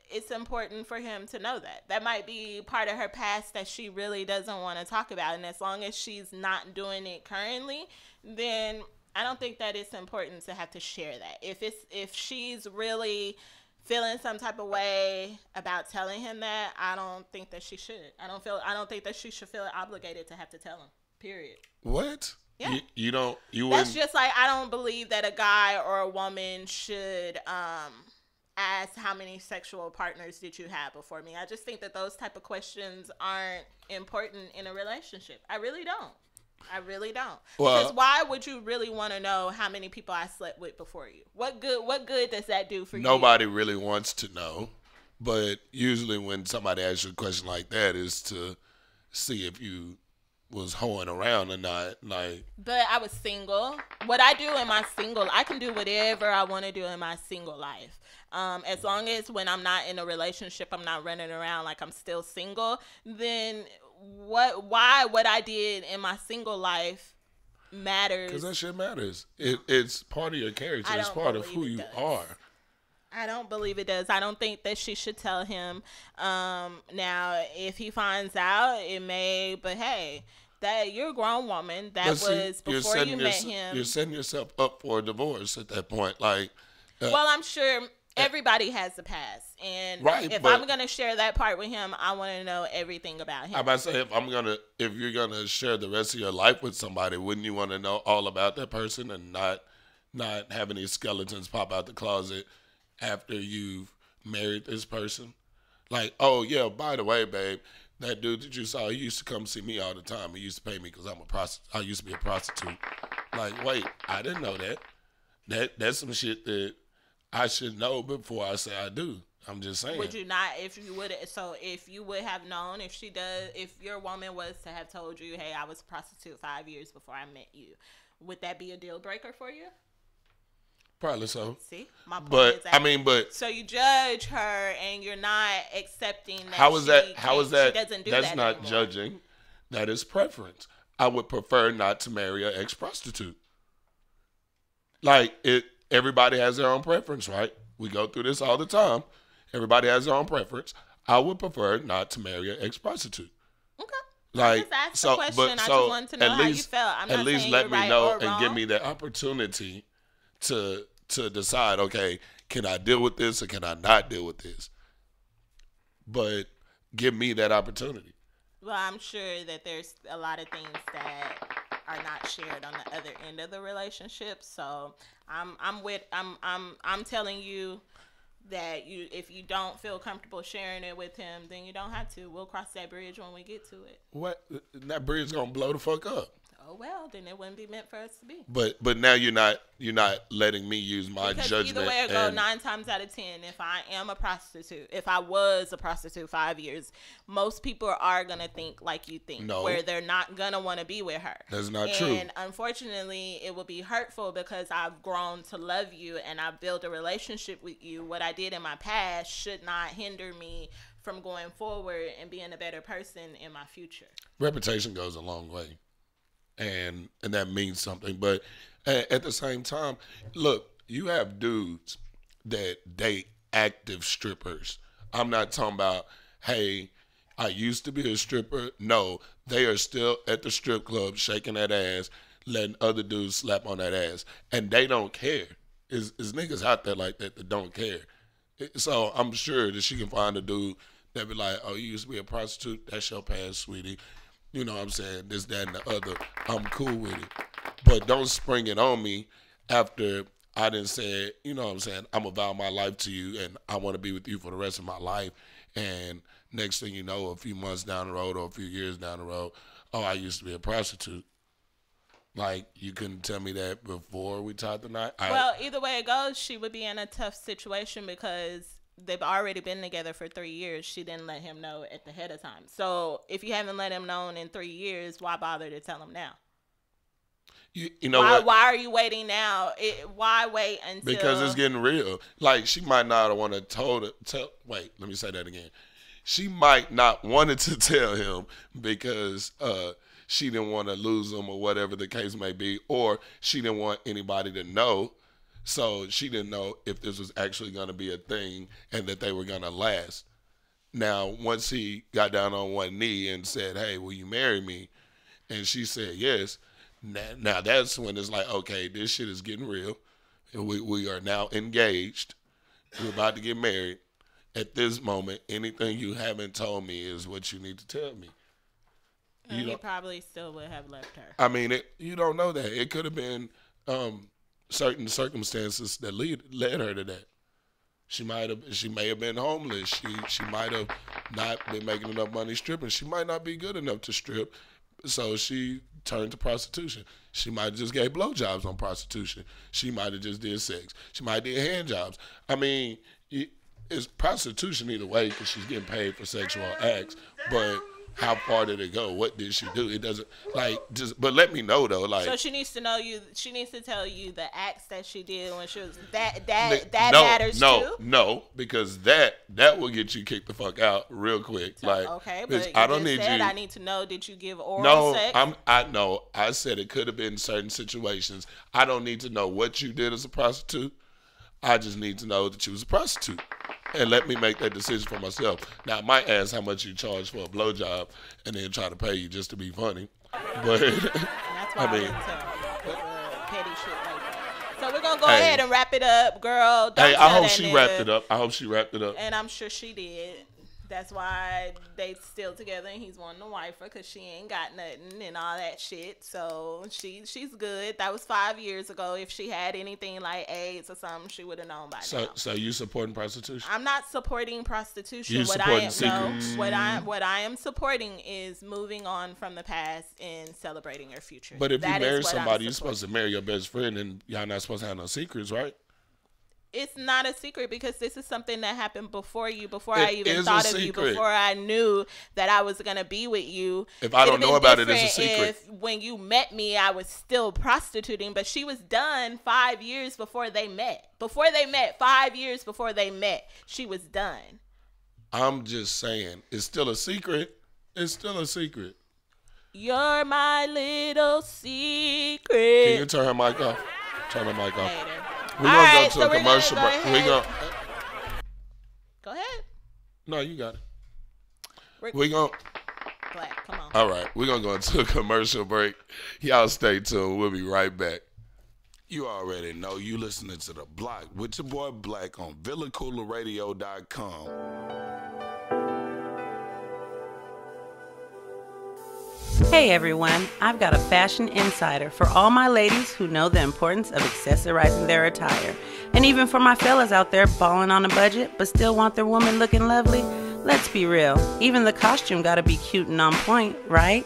it's important for him to know that. That might be part of her past that she really doesn't want to talk about, and as long as she's not doing it currently, then I don't think that it's important to have to share that. If she's really feeling some type of way about telling him that, I don't think that she should. I don't think that she should feel obligated to have to tell him. Period. What? Yeah. You don't. You That's wouldn't. just like, I don't believe that a guy or a woman should ask how many sexual partners did you have before me. I just think that those type of questions aren't important in a relationship. I really don't. Well, because why would you really want to know how many people I slept with before you? What good does that do for you? Nobody really wants to know, but usually when somebody asks you a question like that is to see if you was hoeing around or not. Like, but I was single. What I do in my I can do whatever I want to do in my single life. As long as when I'm not in a relationship, I'm not running around like I'm still single, then why what I did in my single life matters. Because that shit matters. It's part of your character. It's part of who you are. I don't believe it does. I don't think that she should tell him. Now, if he finds out, it may, but hey, that you're a grown woman. That was before you met him. You're setting yourself up for a divorce at that point. Like, well, I'm sure everybody has a past. And right, if I'm going to share that part with him, I want to know everything about him. I'm about to say, if you're going to share the rest of your life with somebody, wouldn't you want to know all about that person and not have any skeletons pop out the closet after you've married this person? Like, oh, yeah, by the way, babe, that dude that you saw, he used to come see me all the time. He used to pay me because I used to be a prostitute. Like, wait, I didn't know that. That's some shit that I should know before I say I do. I'm just saying. Would you not, if you would have known, if your woman was to have told you, hey, I was a prostitute 5 years before I met you, would that be a deal breaker for you? Probably so. See, my point is that. But so you judge her and you're not accepting that. How is that? She doesn't do that's that not anymore. judging. That is preference. I would prefer not to marry an ex-prostitute. Like everybody has their own preference, right? We go through this all the time. Everybody has their own preference. I would prefer not to marry an ex-prostitute. Okay. Like, I just asked the question. I just wanted to know how you felt. I'm not saying let you're me right know or and wrong. give me the opportunity to decide, okay, can I deal with this or can I not deal with this? But give me that opportunity. Well, I'm sure that there's a lot of things that are not shared on the other end of the relationship. So I'm telling you that if you don't feel comfortable sharing it with him, then you don't have to. We'll cross that bridge when we get to it. What? That bridge gonna blow the fuck up. Oh well, then it wouldn't be meant for us to be. But now you're not letting me use my Because judgment. either way it go, 9 times out of 10, if I am a prostitute, if I was a prostitute 5 years, most people are gonna think like you think, No. where they're not gonna want to be with her. That's not true. And unfortunately, it will be hurtful because I've grown to love you and I've built a relationship with you. What I did in my past should not hinder me from going forward and being a better person in my future. Reputation goes a long way, and that means something. But at the same time, look, you have dudes that date active strippers. I'm not talking about, hey, I used to be a stripper. No, they are still at the strip club shaking that ass, letting other dudes slap on that ass, and they don't care. Is niggas out there like that don't care. So I'm sure that she can find a dude that be like, oh, you used to be a prostitute? That's your past, sweetie. You know what I'm saying? This, that, and the other. I'm cool with it. But don't spring it on me after I done said, you know what I'm saying, I'm going to vow my life to you and I want to be with you for the rest of my life. And next thing you know, a few months down the road or a few years down the road, oh, I used to be a prostitute. Like, you couldn't tell me that before we tied the knot? Well, either way it goes, she would be in a tough situation because they've already been together for 3 years. She didn't let him know at the head of time. So if you haven't let him know in 3 years, why bother to tell him now? You know what? Why are you waiting now? Why wait until... Because it's getting real. Like, she might not want to tell. Wait, let me say that again. She might not wanted to tell him because she didn't want to lose him or whatever the case may be, or she didn't want anybody to know. So she didn't know if this was actually going to be a thing and that they were going to last. Now, once he got down on one knee and said, hey, will you marry me? And she said yes. Now that's when it's like, okay, this shit is getting real. We are now engaged. We're about to get married. At this moment, anything you haven't told me is what you need to tell me. And he probably still would have left her. I mean, you don't know that. It could have been certain circumstances that led her to that. She may have been homeless. She might have not been making enough money stripping. She might not be good enough to strip, so she turned to prostitution. She might have just gave blowjobs on prostitution. She might have just did sex. She might have did hand jobs. I mean, it's prostitution either way because she's getting paid for sexual acts, but how far did it go? What did she do? It doesn't but let me know though. Like, so she needs to know you. She needs to tell you the acts that she did when she was that matters too. No, because that will get you kicked the fuck out real quick. So, like, okay, but I don't need you. I need to know. Did you give oral sex? I said it could have been certain situations. I don't need to know what you did as a prostitute. I just need to know that you was a prostitute. And let me make that decision for myself. Now, I might ask how much you charge for a blowjob and then try to pay you just to be funny. But, that's why I mean, petty shit like that. So we're going to go ahead and wrap it up, girl. I hope she wrapped it up. And I'm sure she did. That's why they still together and he's wanting to wife her because she ain't got nothing and all that shit. So she's good. That was 5 years ago. If she had anything like AIDS or something, she would have known by now. So you supporting prostitution? I'm not supporting prostitution. You supporting secrets? What I am supporting is moving on from the past and celebrating your future. But if you marry somebody, you're supposed to marry your best friend and y'all not supposed to have no secrets, right? It's not a secret because this is something that happened before you, before I even thought of you, before I knew that I was going to be with you. If I don't know about it, it's a secret. If when you met me, I was still prostituting, but she was done 5 years before they met. 5 years before they met, she was done. I'm just saying, it's still a secret. It's still a secret. You're my little secret. Can you turn her mic off? Turn her mic off. Later. We're going to go to a commercial break. Go ahead. No, you got it. We're going Black, come on. All right. We're going to go into a commercial break. Y'all stay tuned. We'll be right back. You already know you listening to The Block with your boy Black on VillaCoolaRadio.com. Hey everyone, I've got a fashion insider for all my ladies who know the importance of accessorizing their attire. And even for my fellas out there balling on a budget but still want their woman looking lovely. Let's be real, even the costume gotta be cute and on point, right?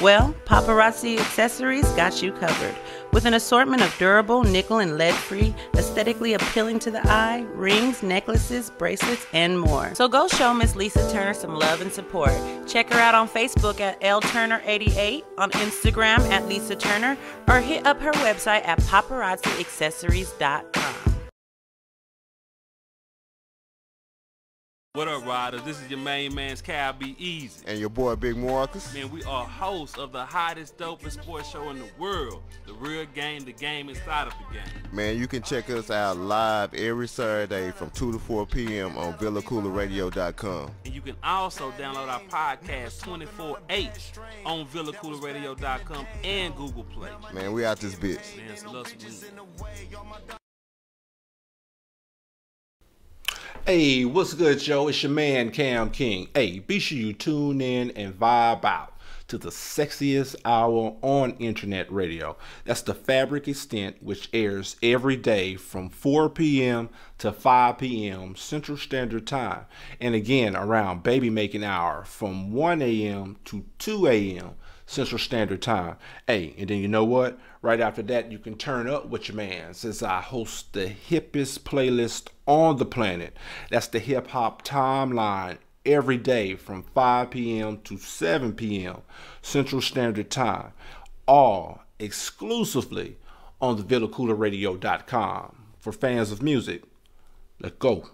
Well, Paparazzi Accessories got you covered. With an assortment of durable, nickel and lead-free, aesthetically appealing to the eye, rings, necklaces, bracelets, and more. So go show Miss Lisa Turner some love and support. Check her out on Facebook at lturner88, on Instagram at Lisa Turner, or hit up her website at paparazziaccessories.com. What up, riders? This is your main man's Cal Be Easy. And your boy Big Marcus. Man, we are hosts of the hottest, dopest sports show in the world. The real game, the game inside of the game. Man, you can check us out live every Saturday from 2 to 4 p.m. on VillaCoolaRadio.com. And you can also download our podcast 24/8 on VillaCoolaRadio.com and Google Play. Man, we out this bitch. Man, it's love some. Hey, what's good, Joe? It's your man, Cam King. Hey, be sure you tune in and vibe out to the sexiest hour on internet radio. That's the Fabric Extent, which airs every day from 4 p.m. to 5 p.m. Central Standard Time. And again, around baby making hour from 1 a.m. to 2 a.m. Central Standard Time. Hey, and then you know what? Right after that, you can turn up with your man, since I host the hippest playlist on the planet. That's the Hip Hop Timeline, every day from 5 p.m. to 7 p.m. Central Standard Time. All exclusively on the VillaCoolaRadio.com. For fans of music, let's go.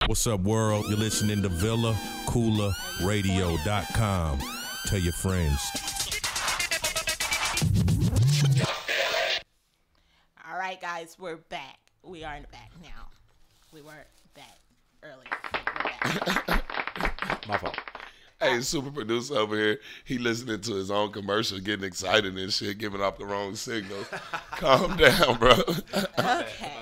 What's up, world? You're listening to VillaCoolaRadio.com. Tell your friends. All right, guys, we're back. We are in the back now. We weren't back earlier. We're back. My fault. Hey, super producer over here, he listening to his own commercial, getting excited and shit, giving off the wrong signals. Calm down, bro. Okay.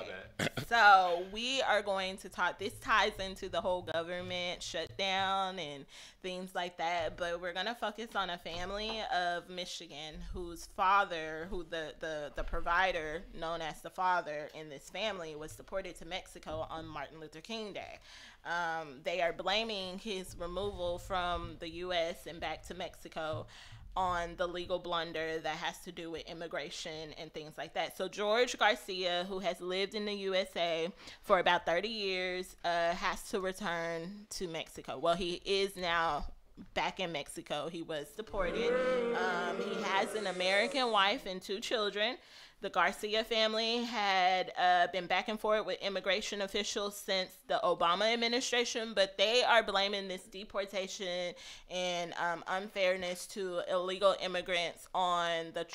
So we are going to talk, this ties into the whole government shutdown and things like that, but we're going to focus on a family of Michigan whose father, who the provider known as the father in this family, was deported to Mexico on Martin Luther King Day. They are blaming his removal from the U.S. and back to Mexico on the legal blunder that has to do with immigration and things like that. So George Garcia, who has lived in the USA for about 30 years, has to return to Mexico. Well, he is now back in Mexico. He was deported. He has an American wife and 2 children. The Garcia family had been back and forth with immigration officials since the Obama administration, but they are blaming this deportation and unfairness to illegal immigrants on the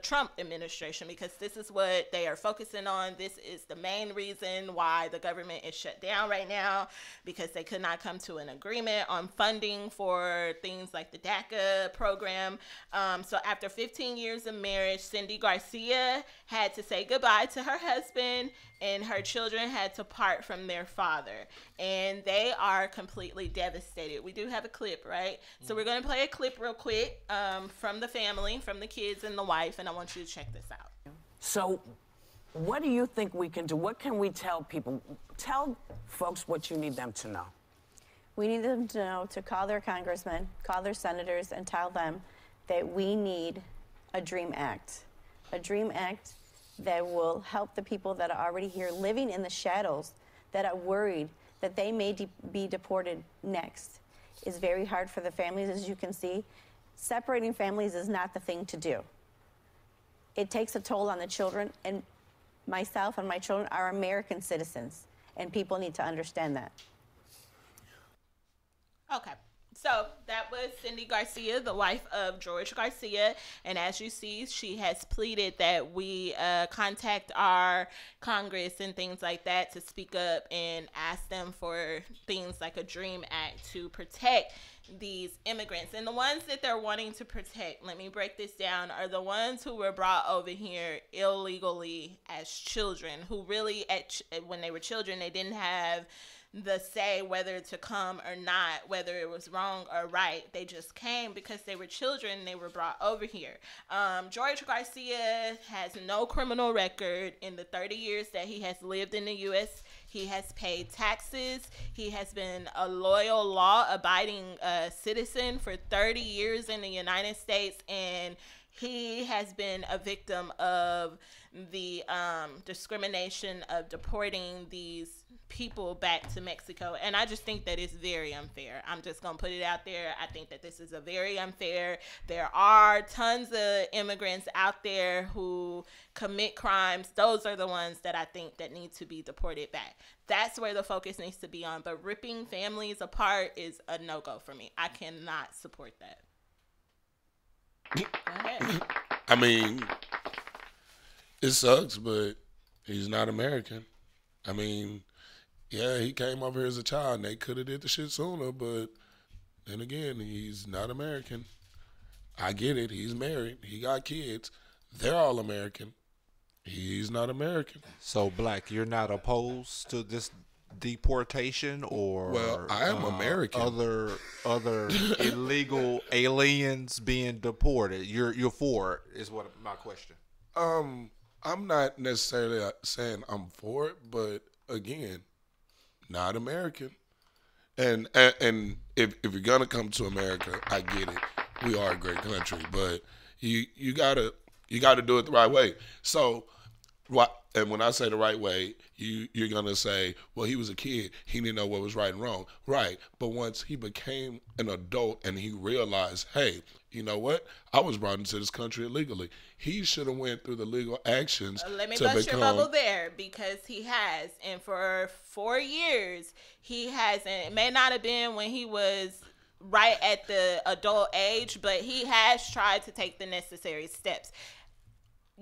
Trump administration, because this is what they are focusing on. This is the main reason why the government is shut down right now, because they could not come to an agreement on funding for things like the DACA program. So after 15 years of marriage, Cindy Garcia had to say goodbye to her husband, and her children had to part from their father, and they are completely devastated. We do have a clip, right? So we're going to play a clip real quick from the family, from the kids and the wife, and I want you to check this out. So what do you think we can do? What can we tell people? Tell folks what you need them to know. We need them to know to call their congressmen, call their senators, and tell them that we need a DREAM Act. A DREAM Act that will help the people that are already here living in the shadows, that are worried that they may be deported next. It's very hard for the families, as you can see. Separating families is not the thing to do. It takes a toll on the children, and myself and my children are American citizens, and people need to understand that. Okay. So that was Cindy Garcia, the wife of George Garcia. And as you see, she has pleaded that we contact our Congress and things like that to speak up and ask them for things like a DREAM Act to protect these immigrants. And the ones that they're wanting to protect, let me break this down, are the ones who were brought over here illegally as children, who really, when they were children, they didn't have the say whether to come or not, whether it was wrong or right. They just came because they were children. They were brought over here. George Garcia has no criminal record in the 30 years that he has lived in the U.S. He has paid taxes. He has been a loyal, law-abiding citizen for 30 years in the United States, and he has been a victim of the discrimination of deporting these people back to Mexico. And I just think that it's very unfair. I'm just going to put it out there. I think that this is a very unfair. There are tons of immigrants out there who commit crimes. Those are the ones that I think that need to be deported back. That's where the focus needs to be on. But ripping families apart is a no-go for me. I cannot support that. Go ahead. I mean, it sucks, but he's not American. I mean, yeah, he came over here as a child, and they could have did the shit sooner, but then again, he's not American. I get it. He's married. He got kids. They're all American. He's not American. So, Black, you're not opposed to this deportation, or well, I am American. Other illegal aliens being deported. You're for it, is what my question. I'm not necessarily saying I'm for it, but again, not American. And if you're gonna come to America, I get it. We are a great country, but you gotta do it the right way. So, and when I say the right way, you're gonna say, well, he was a kid, he didn't know what was right and wrong, right? But once he became an adult and he realized, hey, you know what? I was brought into this country illegally. He should have went through the legal actions. Let me bust your bubble there, because he has, and for 4 years he hasn't. It may not have been when he was right at the adult age, but he has tried to take the necessary steps.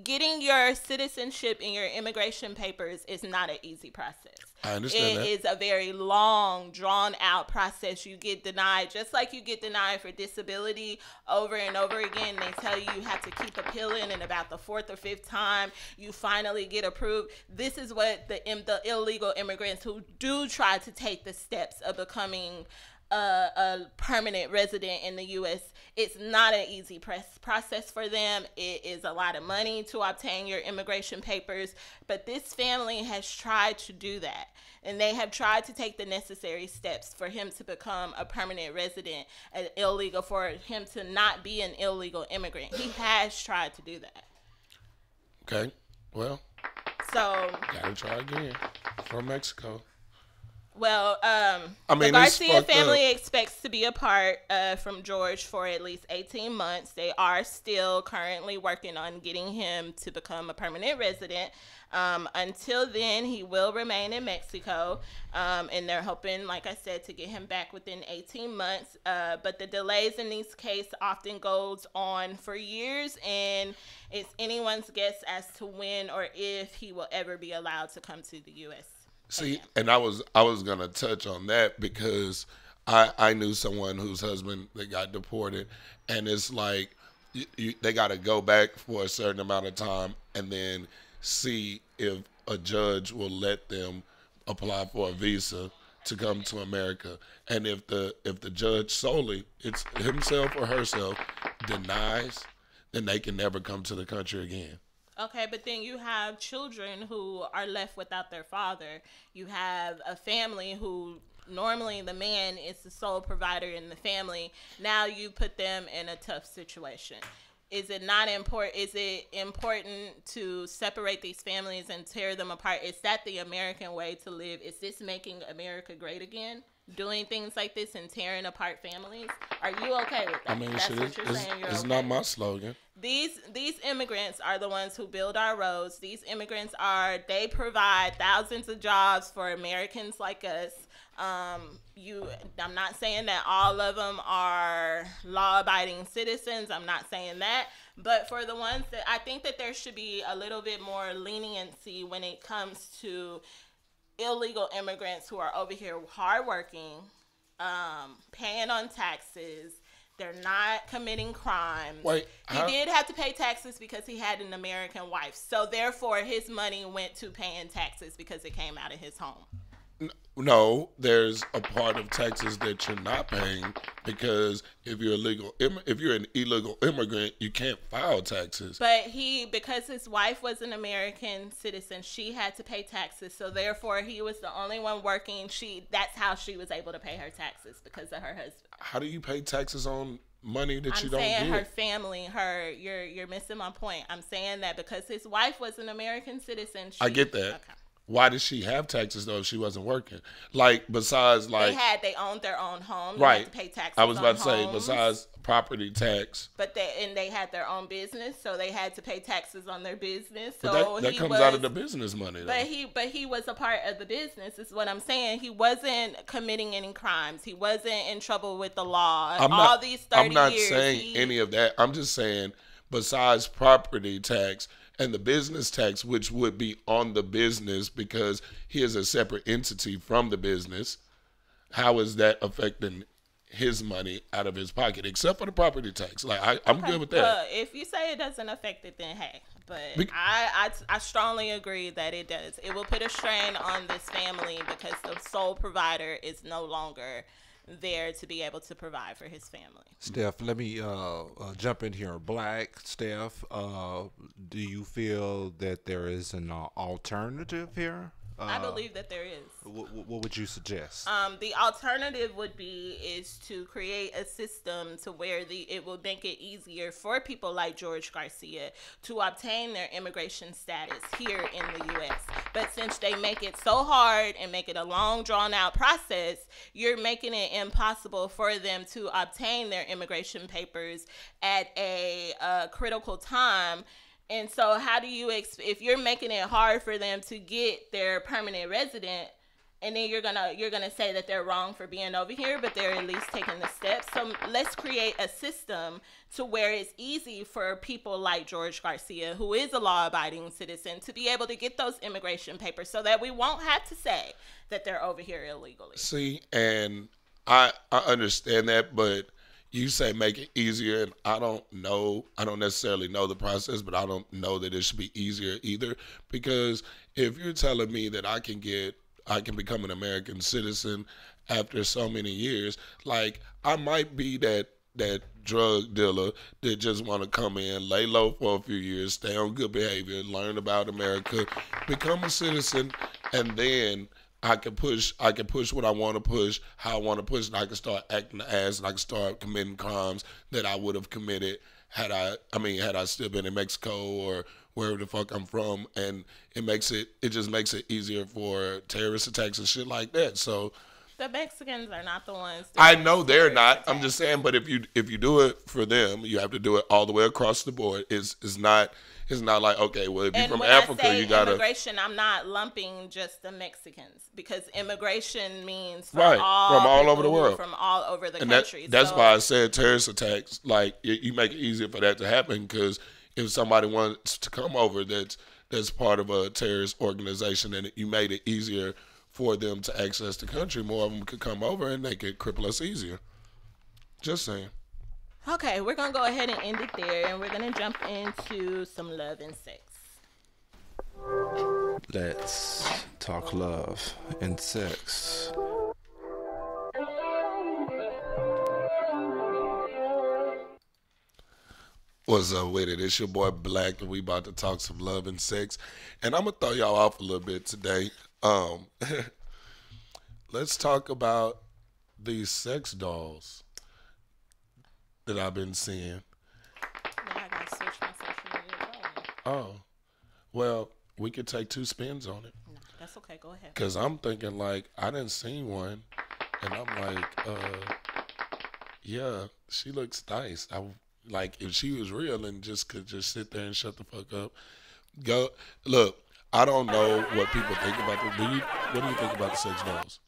Getting your citizenship and your immigration papers is not an easy process. I understand that. It is a very long, drawn-out process. You get denied, just like you get denied for disability over and over again. They tell you you have to keep appealing, and about the 4th or 5th time, you finally get approved. This is what the illegal immigrants who do try to take the steps of becoming a permanent resident in the U.S., it's not an easy process for them. It is a lot of money to obtain your immigration papers, but this family has tried to do that, and they have tried to take the necessary steps for him to become a permanent resident, for him to not be an illegal immigrant. He has tried to do that. Okay, well, so gotta try again from Mexico. Well, I mean, the Garcia family expects to be apart from George for at least 18 months. They are still currently working on getting him to become a permanent resident. Until then, he will remain in Mexico, and they're hoping, like I said, to get him back within 18 months. But the delays in these cases often goes on for years, and it's anyone's guess as to when or if he will ever be allowed to come to the U.S. See, and I was gonna touch on that because I knew someone whose husband that got deported, and it's like they got to go back for a certain amount of time and then see if a judge will let them apply for a visa to come to America, and if the judge solely, it's himself or herself, denies, then they can never come to the country again. Okay, but then you have children who are left without their father. You have a family who normally the man is the sole provider in the family. Now you put them in a tough situation. Is it not important? Is it important to separate these families and tear them apart? Is that the American way to live? Is this making America great again? Doing things like this and tearing apart families? Are you okay with that? I mean, That's what you're saying. You're it's okay not my with. slogan. These immigrants are the ones who build our roads. These immigrants they provide thousands of jobs for Americans like us. I'm not saying that all of them are law-abiding citizens. I'm not saying that. But for the ones that, I think that there should be a little bit more leniency when it comes to illegal immigrants who are over here hardworking, paying on taxes. They're not committing crimes. Wait, he did have to pay taxes because he had an American wife. So therefore, his money went to paying taxes because it came out of his home. No, there's a part of Texas that you're not paying because if you're an illegal immigrant, you can't file taxes. But because his wife was an American citizen, she had to pay taxes. So therefore, he was the only one working. That's how she was able to pay her taxes because of her husband. How do you pay taxes on money that you don't I'm saying get? her family, you're missing my point. I'm saying that because his wife was an American citizen. I get that. Okay. Why did she have taxes though if she wasn't working? Like besides like they owned their own home. Right. They had to pay taxes. I was about to say homes. besides property tax. But they had their own business, so they had to pay taxes on their business. But so that comes out of the business money though. But he was a part of the business is what I'm saying. He wasn't committing any crimes. He wasn't in trouble with the law. I'm not saying any of that. I'm just saying besides property tax and the business tax, which would be on the business because he is a separate entity from the business, how is that affecting his money out of his pocket, except for the property tax? Like, I'm good with that. If you say it doesn't affect it, then hey. But I strongly agree that it does. It will put a strain on this family because the sole provider is no longer there to be able to provide for his family. Steph, let me jump in here. Black Steph, do you feel that there is an alternative here? I believe that there is. What would you suggest? The alternative is to create a system to where it will make it easier for people like George Garcia to obtain their immigration status here in the U.S. But since they make it so hard and make it a long, drawn-out process, you're making it impossible for them to obtain their immigration papers at a critical time. And so how do you, if you're making it hard for them to get their permanent resident, and then you're gonna say that they're wrong for being over here, but they're at least taking the steps. So let's create a system to where it's easy for people like George Garcia, who is a law-abiding citizen, to be able to get those immigration papers so that we won't have to say that they're over here illegally. See, and I understand that, but you say make it easier, and I don't necessarily know the process, but I don't know that it should be easier either. Because if you're telling me that I can become an American citizen after so many years, like I might be that drug dealer that just want to come in, lay low for a few years, stay on good behavior, learn about America, become a citizen, and then I can push what I want to push, how I want to push, and I can start acting the ass, and I can start committing crimes that I would have committed had I still been in Mexico or wherever the fuck I'm from, and it just makes it easier for terrorist attacks and shit like that. So the Mexicans are not the ones. I know they're not. Attacks. I'm just saying, but if you do it for them, you have to do it all the way across the board. It's not like, okay, well, if you're from Africa, you gotta. Immigration, I'm not lumping just the Mexicans because immigration means from all over the world, from all over the country. That's why I said terrorist attacks. Like you make it easier for that to happen because if somebody wants to come over that's part of a terrorist organization, and you made it easier for them to access the country, more of them could come over and they could cripple us easier. Just saying. Okay, we're going to go ahead and end it there, and we're going to jump into some love and sex. Let's talk love and sex. What's up with it? It's your boy Black, and we about to talk some love and sex. And I'm going to throw y'all off a little bit today. Let's talk about these sex dolls that I've been seeing. Now I got to search my social media. Oh, well, we could take 2 spins on it. No, that's okay. Go ahead. Because I'm thinking, like, I didn't see one, and I'm like, yeah, she looks nice. Like, if she was real and could just sit there and shut the fuck up. Look, I don't know what people think about this. What do you think about the sex dolls?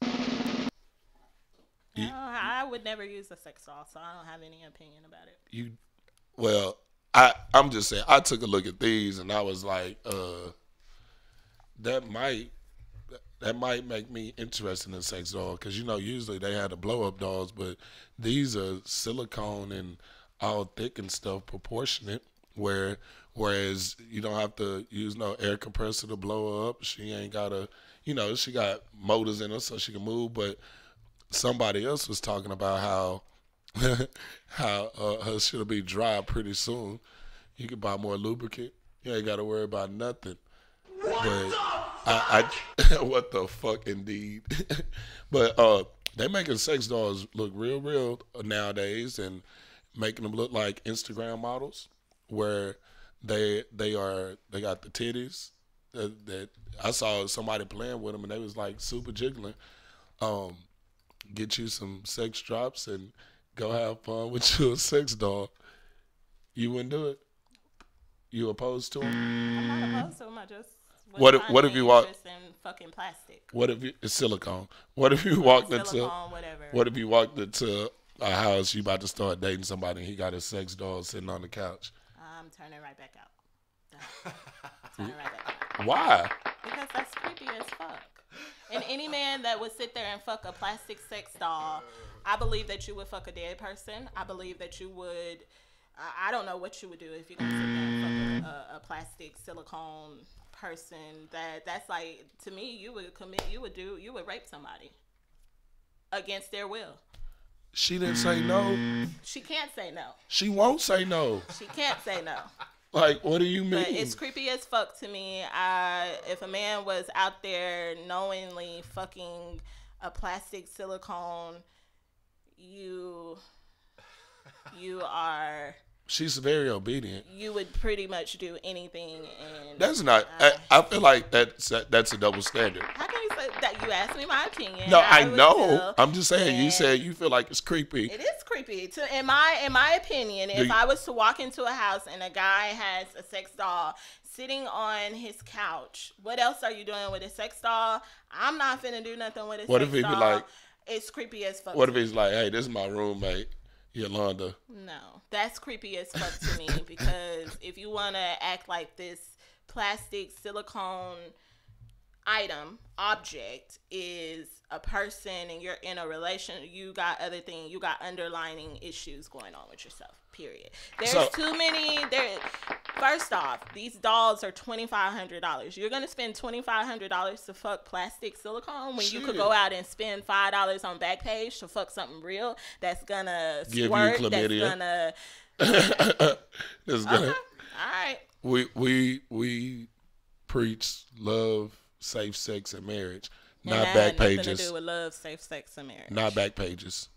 No, I would never use a sex doll, so I don't have any opinion about it. Well, I'm just saying, I took a look at these and I was like, that might make me interested in a sex doll, because usually they had the blow up dolls, but these are silicone and all thick and stuff, proportionate, where Whereas you don't have to use no air compressor to blow her up. She ain't got she got motors in her so she can move. But somebody else was talking about how her shit'll be dry pretty soon. You can buy more lubricant. You ain't got to worry about nothing. But I what the fuck indeed. But they making sex dolls look real nowadays and making them look like Instagram models where they got the titties that I saw somebody playing with them and they was like super jiggling. Get you some sex drops and go have fun with your sex doll. You wouldn't do it? You opposed to them? I'm not opposed to them. I just What if you walk in fucking plastic? What if it's silicone? What if you walked silicone, whatever. What if you walked into a house, you about to start dating somebody and he got his sex doll sitting on the couch? I'm turning right back out. Turning right back out. Why? Because that's creepy as fuck. And any man that would sit there and fuck a plastic sex doll, I believe that you would fuck a dead person. I believe that you would. I don't know what you would do if you're gonna sit there and fuck a plastic silicone person. That's like, to me, you would rape somebody against their will. She didn't say no. She can't say no. She won't say no. She can't say no. Like, what do you mean? But it's creepy as fuck to me. If a man was out there knowingly fucking a plastic silicone, you are. She's very obedient. You would pretty much do anything, and that's not. I feel like that's a double standard. How can you say that? You asked me my opinion. No, I know. I'm just saying. You said you feel like it's creepy. It is creepy. In my opinion, if I was to walk into a house and a guy has a sex doll sitting on his couch, what else are you doing with a sex doll? I'm not finna do nothing with a sex doll. What if he be like? It's creepy as fuck. What if he's like, hey, this is my roommate, Yolanda? No, that's creepy as fuck to me, because if you want to act like this plastic silicone object is a person and you're in a relation, you got other things, you got underlining issues going on with yourself, period. There's too many. First off, these dolls are $2,500. You're gonna spend $2,500 to fuck plastic silicone when you could go out and spend $5 on Backpage to fuck something real that's gonna give squirt, you chlamydia. That's gonna all right. We preach love, safe sex, and marriage, and not that back had nothing pages. to do with love, safe sex, and marriage. Not back pages.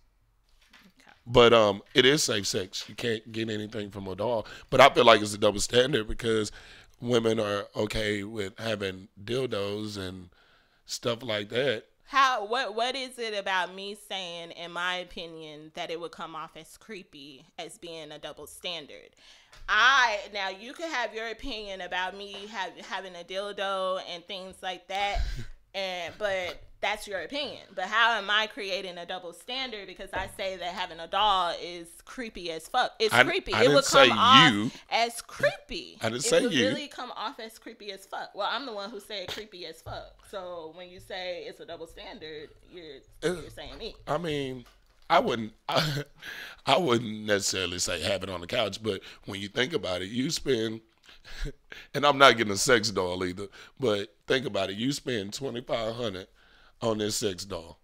But it is safe sex. You can't get anything from a doll. But I feel like it's a double standard because women are okay with having dildos and stuff like that. What is it about me saying, in my opinion, that it would come off as creepy as being a double standard? Now you could have your opinion about me having a dildo and things like that, but that's your opinion. But how am I creating a double standard because I say that having a doll is creepy as fuck? It's creepy. It would come off as creepy. I didn't say you. It would really come off as creepy as fuck. Well, I'm the one who said creepy as fuck. So when you say it's a double standard, you're saying me. I mean, I wouldn't necessarily say have it on the couch, but when you think about it, you spend, and I'm not getting a sex doll either, but think about it, you spend $2,500 on this sex doll,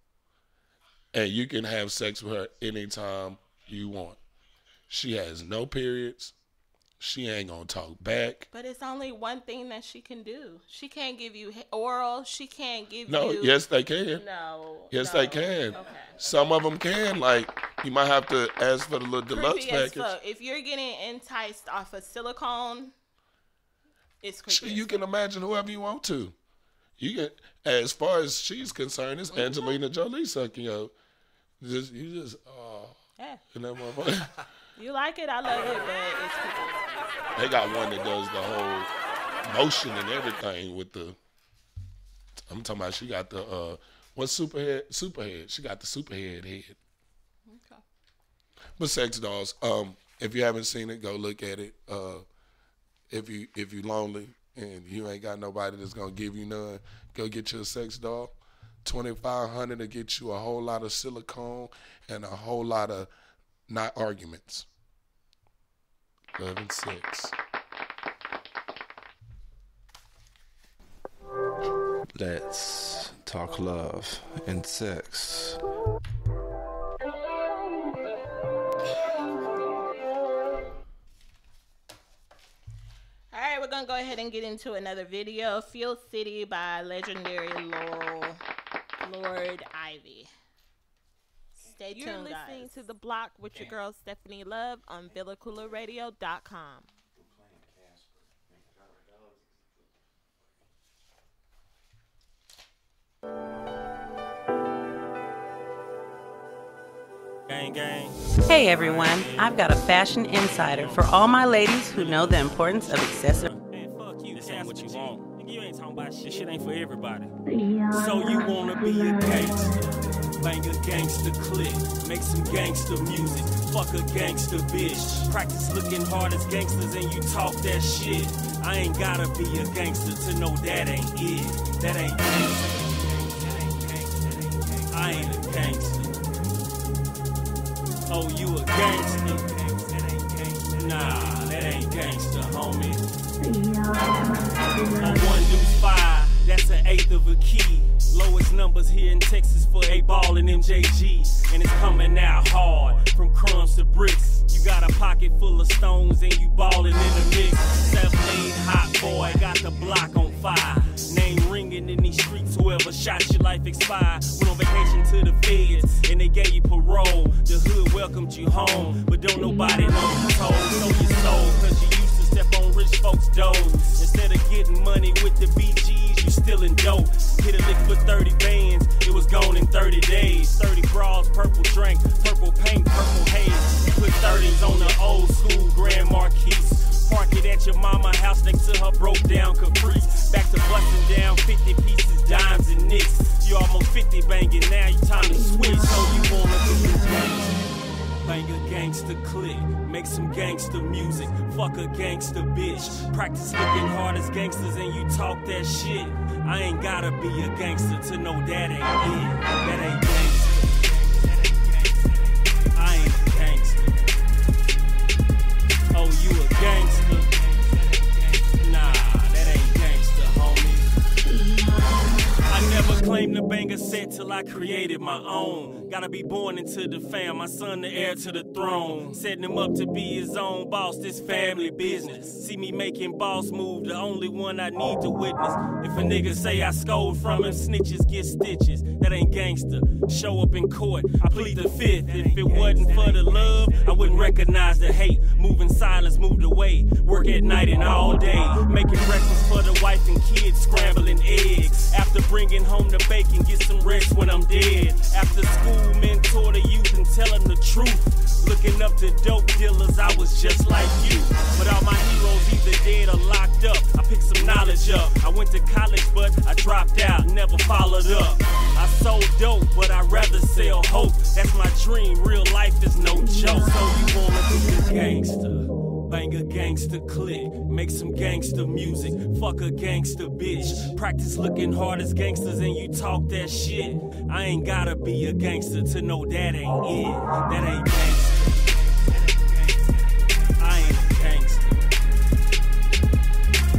and you can have sex with her anytime you want. She has no periods. She ain't gonna talk back. But it's only one thing that she can do. She can't give you oral. She can't give you. No, yes they can. No. Yes, they can. Okay. Some of them can. Like, you might have to ask for the little deluxe package. If you're getting enticed off of silicone, it's creepy. You can imagine whoever you want to. You can, as far as she's concerned, it's Angelina Jolie sucking you. You just yeah. In that motherfucker. You like it, I love it, but it's creepy. They got one that does the whole motion and everything with the. I'm talking about. She got the what's Superhead. She got the Superhead head. Okay. But sex dolls. If you haven't seen it, go look at it. If you lonely and you ain't got nobody that's gonna give you none, go get you a sex doll. $2,500 to get you a whole lot of silicone and a whole lot of not arguments. Love and sex. Let's talk love and sex. All right, we're gonna go ahead and get into another video. Field City by legendary Lord Ivy. Stay tuned, You're listening to The Block with your girl Stephanie Love on VillaCoolaRadio.com. Gang, gang. Hey everyone, I've got a fashion insider for all my ladies who know the importance of accessories. This ain't what you want. Nigga, you ain't talking about shit. This shit ain't for everybody. So you wanna be a gangster? Bang a gangster click. Make some gangster music. Fuck a gangster bitch. Practice looking hard as gangsters and you talk that shit. I ain't gotta be a gangster to know that ain't it. That ain't gangster. I ain't a gangster. Oh, you a gangster? Nah, that ain't gangster, homie. On 1 deuce 5, that's an eighth of a key. Lowest numbers here in Texas for a ball and MJG. And it's coming out hard, from crumbs to bricks. You got a pocket full of stones and you ballin' in the mix. 7-8 hot boy, got the block on fire. Name ringing in these streets, whoever shot your life expired. Went on vacation to the feds, and they gave you parole. The hood welcomed you home, but don't nobody know you told. So you sold, cause you used to step on rich folks' doors. Instead of getting money with the BGs, you still in dope. Hit a lick for 30 bands, it was gone in 30 days. 30 bras, purple drink, purple paint, purple haze. You put 30s on the old school Grand Marquis. Park it at your mama house next to her broke down Caprice. Back to busting down 50 pieces, dimes and nicks. You almost 50 banging, now you time to switch. So you wanna be a gangster? Bang a gangster click, make some gangster music. Fuck a gangster bitch. Practice looking hard as gangsters and you talk that shit. I ain't gotta be a gangster to know that ain't it. That ain't gangster. I ain't a gangster. Oh, you a gangster? Nah, that ain't gangster, homie. I never claimed to bang a set till I created my own. Gotta be born into the fam, my son the heir to the throne. Setting him up to be his own boss, this family business. See me making boss move, the only one I need to witness. If a nigga say I stole from him, snitches get stitches. That ain't gangster. Show up in court, I plead the fifth. If it wasn't for the love, I wouldn't recognize the hate. Moving silence, moved away. Work at night and all day. Making breakfast for the wife and kids, scrambling eggs. After bringing home the bacon, get some rest when I'm dead. After school, mentor the youth and tell them the truth. Looking up to dope dealers, I was just like you. But all my heroes either dead or locked up. I picked some knowledge up. I went to college, but I dropped out, never followed up. I sold dope, but I'd rather sell hope. That's my dream, real life is no joke. So you wanna be a gangster? Bang a gangster click, make some gangster music. Fuck a gangster bitch. Practice looking hard as gangsters and you talk that shit. I ain't gotta be a gangster to know that ain't it. That ain't gangster. I ain't a gangster.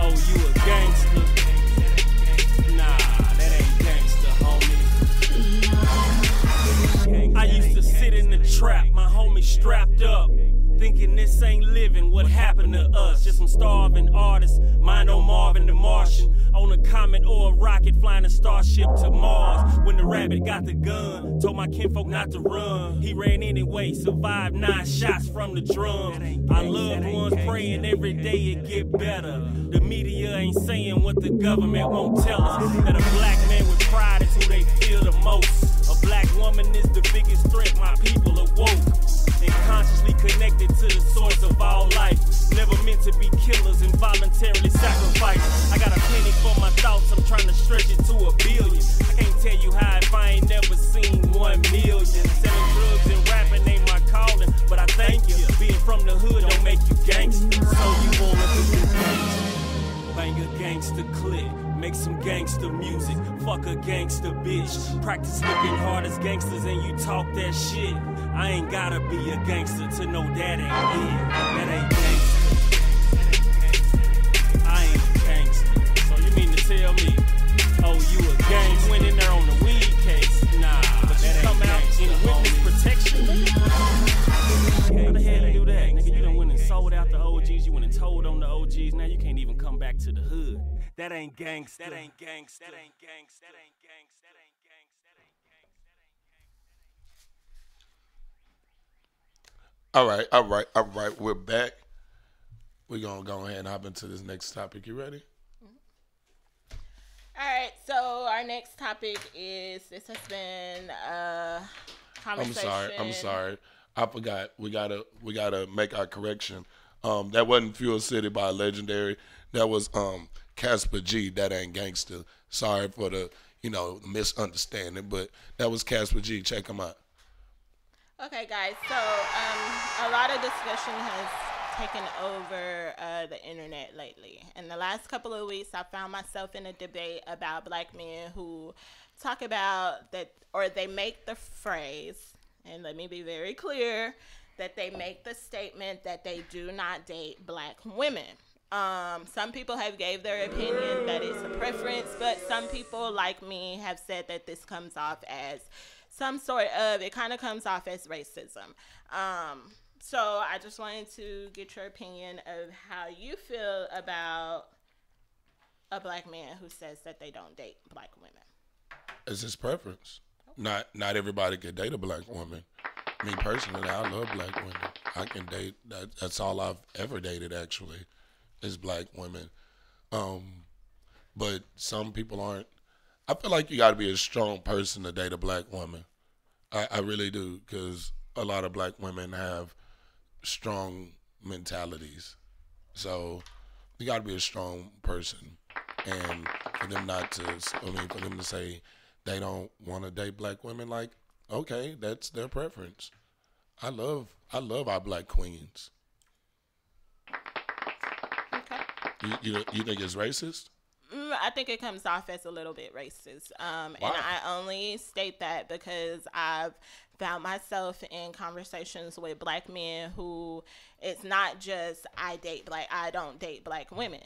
Oh, you a gangster? Nah, that ain't gangster, homie. I used to sit in the trap, my homie strapped up. Thinking this ain't living, what happened to us? Just some starving artists, mine on Marvin the Martian. On a comet or a rocket, flying a starship to Mars. When the rabbit got the gun, told my kinfolk not to run. He ran anyway, survived 9 shots from the drum. Our loved ones praying every day it get better. The media ain't saying what the government won't tell us. That a black man with pride is who they feel the most. A black woman is the biggest threat, my people awoke. And consciously connected to the source of all life. Never meant to be killers and voluntarily sacrificed. I got a penny for my thoughts, I'm trying to stretch it to 1 billion. I can't tell you how if I ain't never seen 1 million. Selling drugs and rapping ain't my calling, but I thank you. Being from the hood don't make you gangster. So you wanna be a gangster? Bang a gangster click. Make some gangster music, fuck a gangster bitch. Practice looking hard as gangsters and you talk that shit. I ain't gotta be a gangster to know that ain't it. That ain't gangster. I ain't a gangster. So you mean to tell me, oh, you a back to the hood. That ain't gangsta. That ain't gangsta. That ain't gangsta. That ain't gangsta. That ain't gangsta. That ain't All right. We're back. We're going to go ahead and hop into this next topic. You ready? All right, so our next topic is, this has been a conversation. I'm sorry. I forgot. We gotta make our correction. That wasn't Fuel City by Legendary. That was Casper G. That ain't gangster. Sorry for the misunderstanding, but that was Casper G. Check him out. Okay, guys. So a lot of discussion has taken over the internet lately. In the last couple of weeks, I found myself in a debate about black men who talk about that, or they make the phrase, and let me be very clear, that they make the statement that they do not date black women. Some people have gave their opinion that it's a preference, but some people like me have said that this comes off as it kind of comes off as racism. So I just wanted to get your opinion of how you feel about a black man who says that they don't date black women. It's his preference. Not everybody can date a black woman. Me personally, I love black women. I can date. That's all I've ever dated, actually, is black women. But some people aren't. I feel like you got to be a strong person to date a black woman. I really do, because a lot of black women have strong mentalities. So you got to be a strong person. And for them for them to say they don't want to date black women, like, okay, that's their preference. I love our black queens. Okay. You think it's racist? I think it comes off as a little bit racist. And I only state that because I've found myself in conversations with black men who it's not just I don't date black women.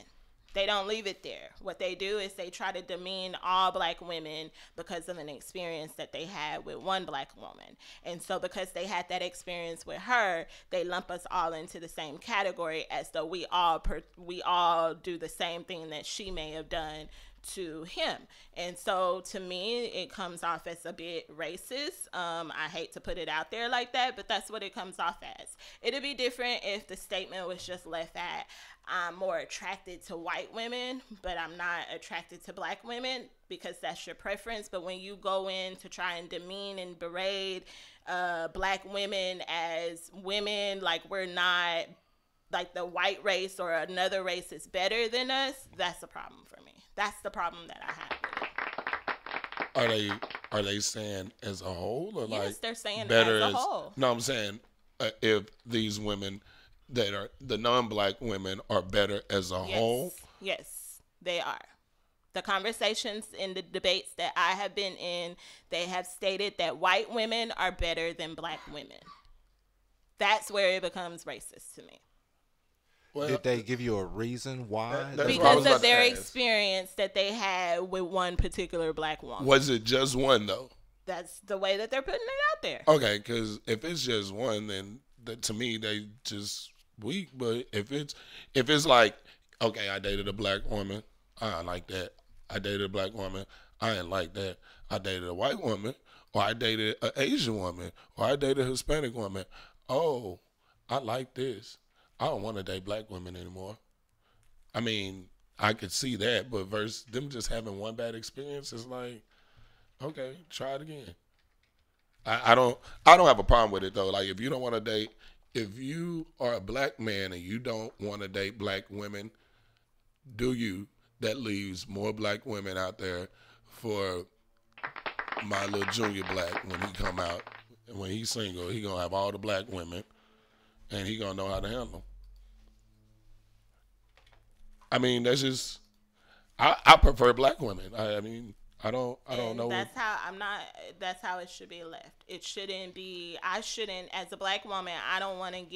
They don't leave it there. What they do is they try to demean all black women because of an experience that they had with one black woman. And so because they had that experience with her, they lump us all into the same category as though we all do the same thing that she may have done to him. And so to me, it comes off as a bit racist. I hate to put it out there like that, but that's what it comes off as. It'd be different if the statement was just left at, I'm more attracted to white women, but I'm not attracted to black women, because that's your preference. But when you go in to try and demean and berate black women as women, like we're not, like the white race or another race is better than us, that's the problem for me. That's the problem that I have with it. Are they saying as a whole, or yes, like they're saying better as a whole? No, I'm saying if these women that are the non-black women are better as a whole. Yes, they are. The conversations in the debates that I have been in, they have stated that white women are better than black women. That's where it becomes racist to me. Well, did they give you a reason why? Because of their experience that they had with one particular black woman. Was it just one, though? That's the way that they're putting it out there. Okay, because if it's just one, then to me they just weak. But if it's like, okay, I dated a black woman, I don't like that. I dated a black woman, I didn't like that. I dated a white woman, or I dated an Asian woman, or I dated a Hispanic woman. Oh, I like this. I don't want to date black women anymore. I mean, I could see that, but versus them just having one bad experience, it's like, okay, try it again. I don't have a problem with it though. Like, if you don't want to date, if you are a black man and you don't want to date black women, do you? That leaves more black women out there for my little Junior Black when he come out. And when he's single, he gonna have all the black women, and he gonna know how to handle them. I mean, that's just, I prefer black women. I mean, I don't know. That's how it should be left. It shouldn't be, as a black woman, I don't want to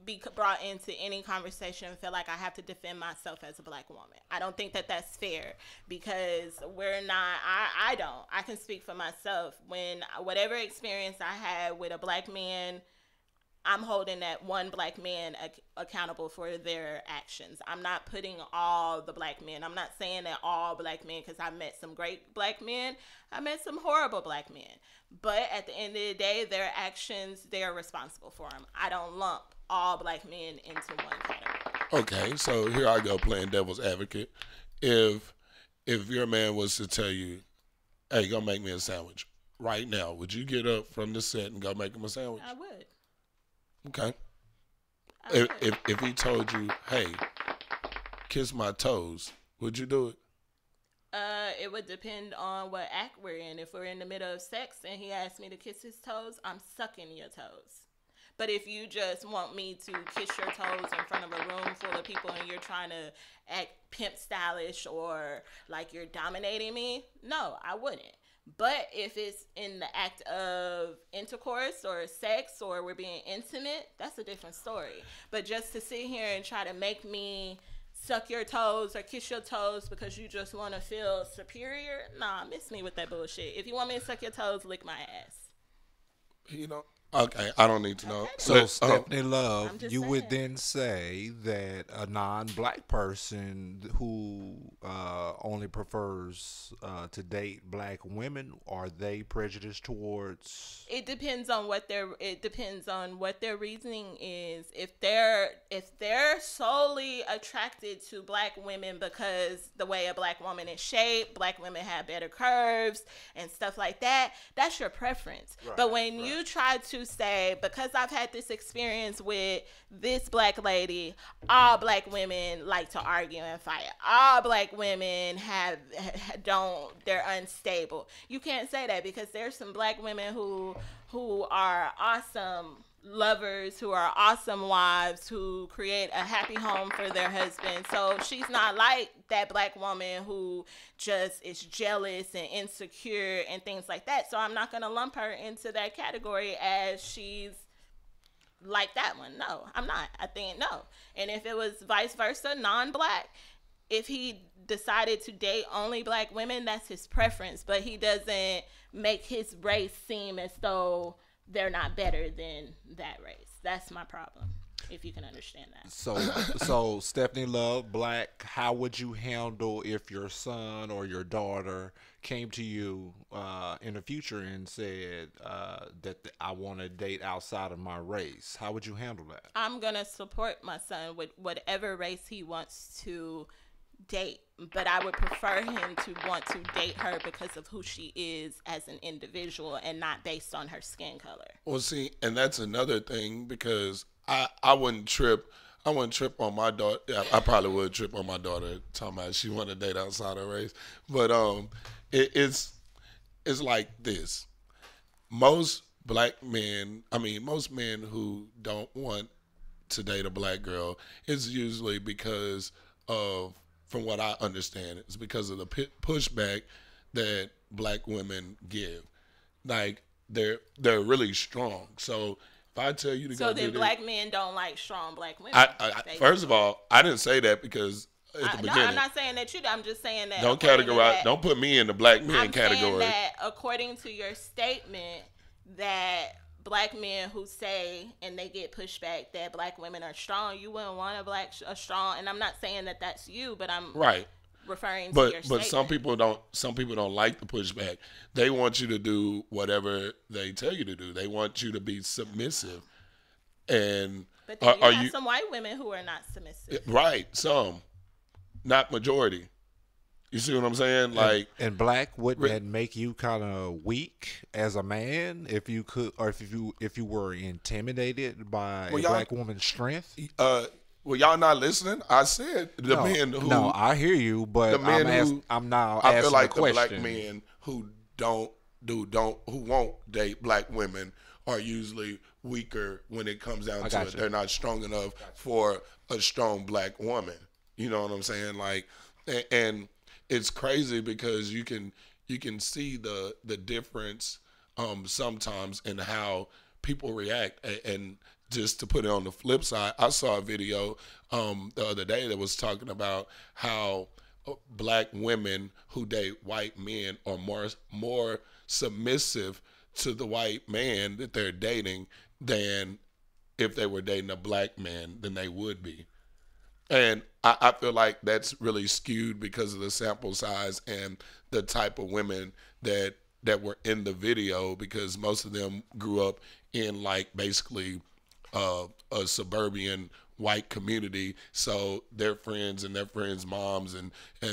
be brought into any conversation and feel like I have to defend myself as a black woman. I don't think that that's fair, because we're not, I can speak for myself. When whatever experience I had with a black man, I'm holding that one black man accountable for their actions. I'm not putting all the black men. I'm not saying that all black men, because I met some great black men. I met some horrible black men. But at the end of the day, their actions, they're responsible for them. I don't lump all black men into one category. Okay, so here I go playing devil's advocate. If your man was to tell you, hey, go make me a sandwich right now, would you get up from the set and go make him a sandwich? I would. Okay. If he told you, hey, kiss my toes, would you do it? It would depend on what act we're in. If we're in the middle of sex and he asked me to kiss his toes, I'm sucking your toes. But if you just want me to kiss your toes in front of a room full of people and you're trying to act pimp stylish or like you're dominating me, no, I wouldn't. But if it's in the act of intercourse or sex or we're being intimate, that's a different story. But just to sit here and try to make me suck your toes or kiss your toes because you just want to feel superior, nah, miss me with that bullshit. If you want me to suck your toes, lick my ass. You know, okay, I don't need to know. So, Stephanie Love, you saying. would then say that a non-black person who only prefers to date black women, are they prejudiced towards? It depends on what their reasoning is. If they're solely attracted to black women because the way a black woman is shaped, black women have better curves and stuff like that, that's your preference. Right, but when you try to say, because I've had this experience with this black lady, all black women like to argue and fight. All black women they're unstable. You can't say that, because there's some black women who are awesome lovers, who are awesome wives, who create a happy home for their husband. So she's not like that black woman who just is jealous and insecure and things like that. So I'm not going to lump her into that category as she's like that one. No, I'm not. I think no. And if it was vice versa, non-black, if he decided to date only black women, that's his preference. But he doesn't make his race seem as though they're not better than that race. That's my problem, if you can understand that. So Stephanie Love, black, how would you handle if your son or your daughter came to you in the future and said that I want to date outside of my race? How would you handle that? I'm going to support my son with whatever race he wants to date, but I would prefer him to want to date her because of who she is as an individual and not based on her skin color. Well, see, and that's another thing, because I wouldn't trip on my daughter. I probably would trip on my daughter talking about she want to date outside her race. But it's like this. Most men who don't want to date a black girl, it's usually because of, from what I understand, it's because of the pushback that black women give. Like, they're really strong. So if I tell you to go so then do black men don't like strong black women. First of all, I didn't say that because at the beginning. No, I'm not saying that you do. I'm just saying that. Don't categorize. Don't put me in the black men category. I'm saying that according to your statement, that black men who say, and they get pushback, that black women are strong, you wouldn't want a strong, and I'm not saying that that's you, but I'm referring to your statement. But some people don't like the pushback. They want you to do whatever they tell you to do. They want you to be submissive. And but then you have some white women who are not submissive. Right, some. Not majority. You see what I'm saying? Like, and black, wouldn't that make you kind of weak as a man if you could, or if you were intimidated by a black woman's strength? Well, y'all not listening. I said men who. No, I hear you, but the men I'm now I asking feel like the question. The black men who who won't date black women are usually weaker when it comes down to it. They're not strong enough for a strong black woman. You know what I'm saying? Like, and it's crazy because you can see the difference sometimes in how people react. And just to put it on the flip side, I saw a video the other day that was talking about how black women who date white men are more submissive to the white man that they're dating than if they were dating a black man than they would be. And I feel like that's really skewed because of the sample size and the type of women that were in the video, because most of them grew up in like basically a suburban white community. So their friends and their friends' moms and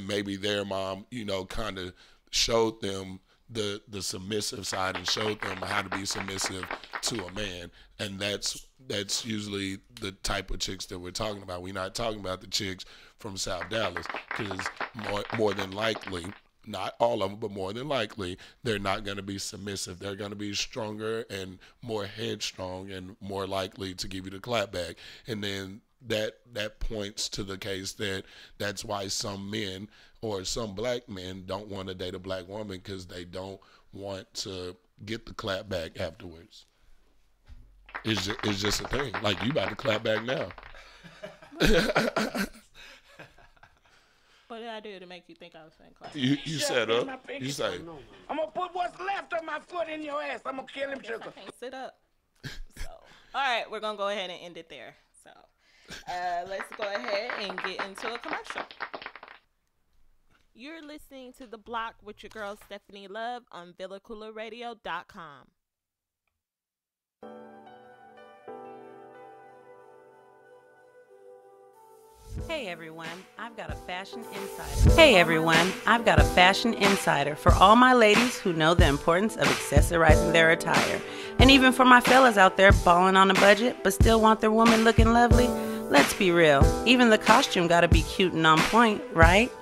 maybe their mom, you know, kind of showed them the submissive side and showed them how to be submissive to a man. And that's usually the type of chicks that we're talking about. We're not talking about the chicks from South Dallas, because more than likely, not all of them, but more than likely, they're not going to be submissive. They're going to be stronger and more headstrong and more likely to give you the clap back. And then that points to the case that's why some men or some black men don't want to date a black woman, because they don't want to get the clap back afterwards. It's just a thing. Like, you about to clap back now. What did I do to make you think I was saying clap? You set up. You say, I'm gonna put what's left of my foot in your ass. I'm gonna kill him, sugar. I can't sit up. So, all right, we're gonna go ahead and end it there. So, let's go ahead and get into a commercial. You're listening to The Block with your girl Stephanie Love on VillaCoolerRadio.com. Hey everyone, I've got a fashion insider for all my ladies who know the importance of accessorizing their attire. And even for my fellas out there balling on a budget but still want their woman looking lovely. Let's be real, even the costume gotta be cute and on point, right?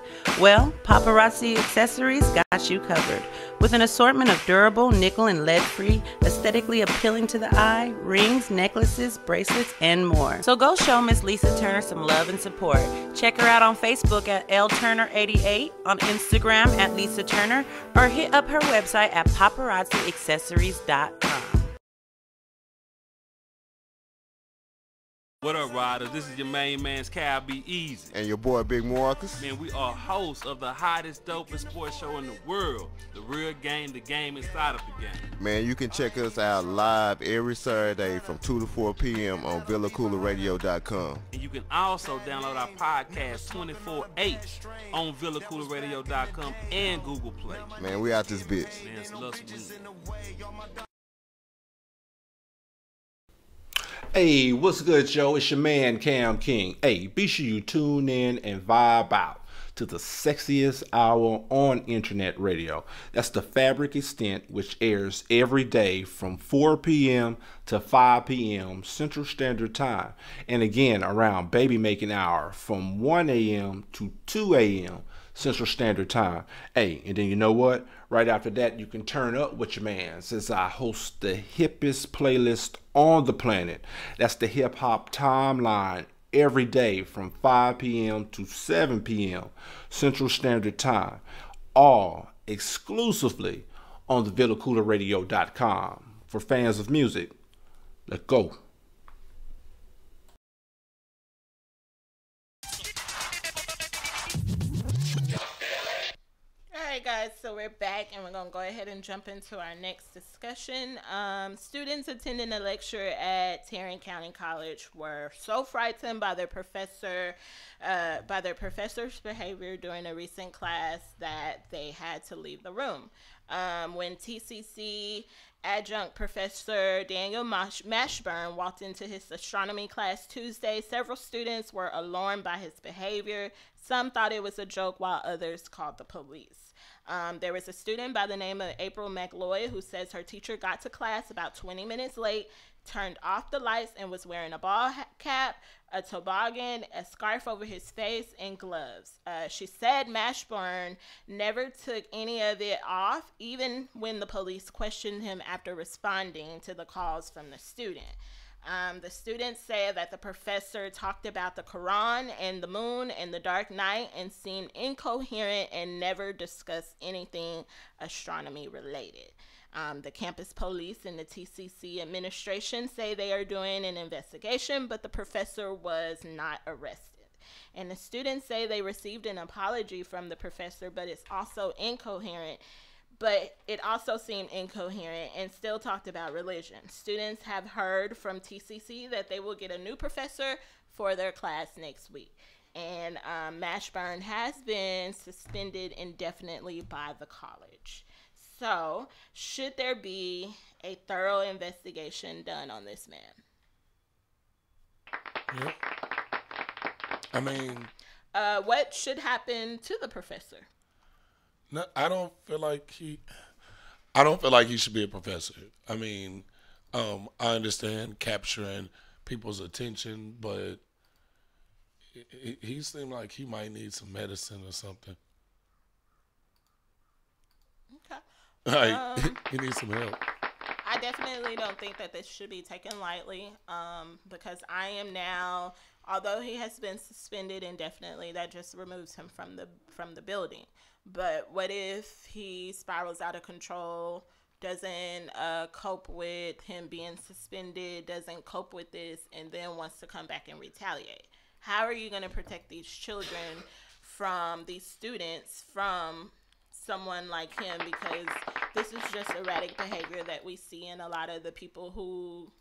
Well, Paparazzi Accessories got you covered. With an assortment of durable, nickel and lead-free, aesthetically appealing to the eye, rings, necklaces, bracelets, and more. So go show Miss Lisa Turner some love and support. Check her out on Facebook at LTurner88, on Instagram at Lisa Turner, or hit up her website at paparazziaccessories.com. What up, riders? This is your main man's Cal Be Easy. And your boy Big Marcus. Man, we are hosts of the hottest, dopest sports show in the world. The real game, the game inside of the game. Man, you can check us out live every Saturday from 2 to 4 p.m. on VillaCoolerRadio.com. And you can also download our podcast 24/8 on VillaCoolerRadio.com and Google Play. Man, we out this bitch. Man, it's love some music. Hey, what's good, Joe? It's your man, Cam King. Hey, be sure you tune in and vibe out to the sexiest hour on internet radio. That's the Fabric Extent, which airs every day from 4 p.m. to 5 p.m. Central Standard Time. And again, around baby making hour from 1 a.m. to 2 a.m. Central Standard Time. Hey, and then you know what? Right after that, you can turn up with your man, since I host the hippest playlist on the planet. That's the Hip Hop Timeline, every day from 5 p.m. to 7 p.m. Central Standard Time. All exclusively on the VillaCoolerRadio.com. For fans of music, let's go. Alright guys, so we're back and we're going to go ahead and jump into our next discussion. Students attending a lecture at Tarrant County College were so frightened by their professor's behavior during a recent class that they had to leave the room. When TCC adjunct professor Daniel Mashburn walked into his astronomy class Tuesday, several students were alarmed by his behavior. Some thought it was a joke, while others called the police. There was a student by the name of April McLoy who says her teacher got to class about 20 minutes late, turned off the lights, and was wearing a ball cap, a toboggan, a scarf over his face, and gloves. She said Mashburn never took any of it off, even when the police questioned him after responding to the calls from the student. The students said that the professor talked about the Quran and the moon and the dark night and seemed incoherent and never discussed anything astronomy related. The campus police and the TCC administration say they are doing an investigation, but the professor was not arrested. And the students say they received an apology from the professor, but it's also incoherent. but it also seemed incoherent and still talked about religion. Students have heard from TCC that they will get a new professor for their class next week. And Mashburn has been suspended indefinitely by the college. So, should there be a thorough investigation done on this man? Yep. I mean, what should happen to the professor? No, I don't feel like he should be a professor. I mean, I understand capturing people's attention, but he seemed like he might need some medicine or something. Okay. Like, he needs some help. I definitely don't think that this should be taken lightly, because I am now, although he has been suspended indefinitely, that just removes him from the building. But what if he spirals out of control, doesn't cope with him being suspended, doesn't cope with this, and then wants to come back and retaliate? How are you going to protect these children from these students from someone like him? Because this is just erratic behavior that we see in a lot of the people who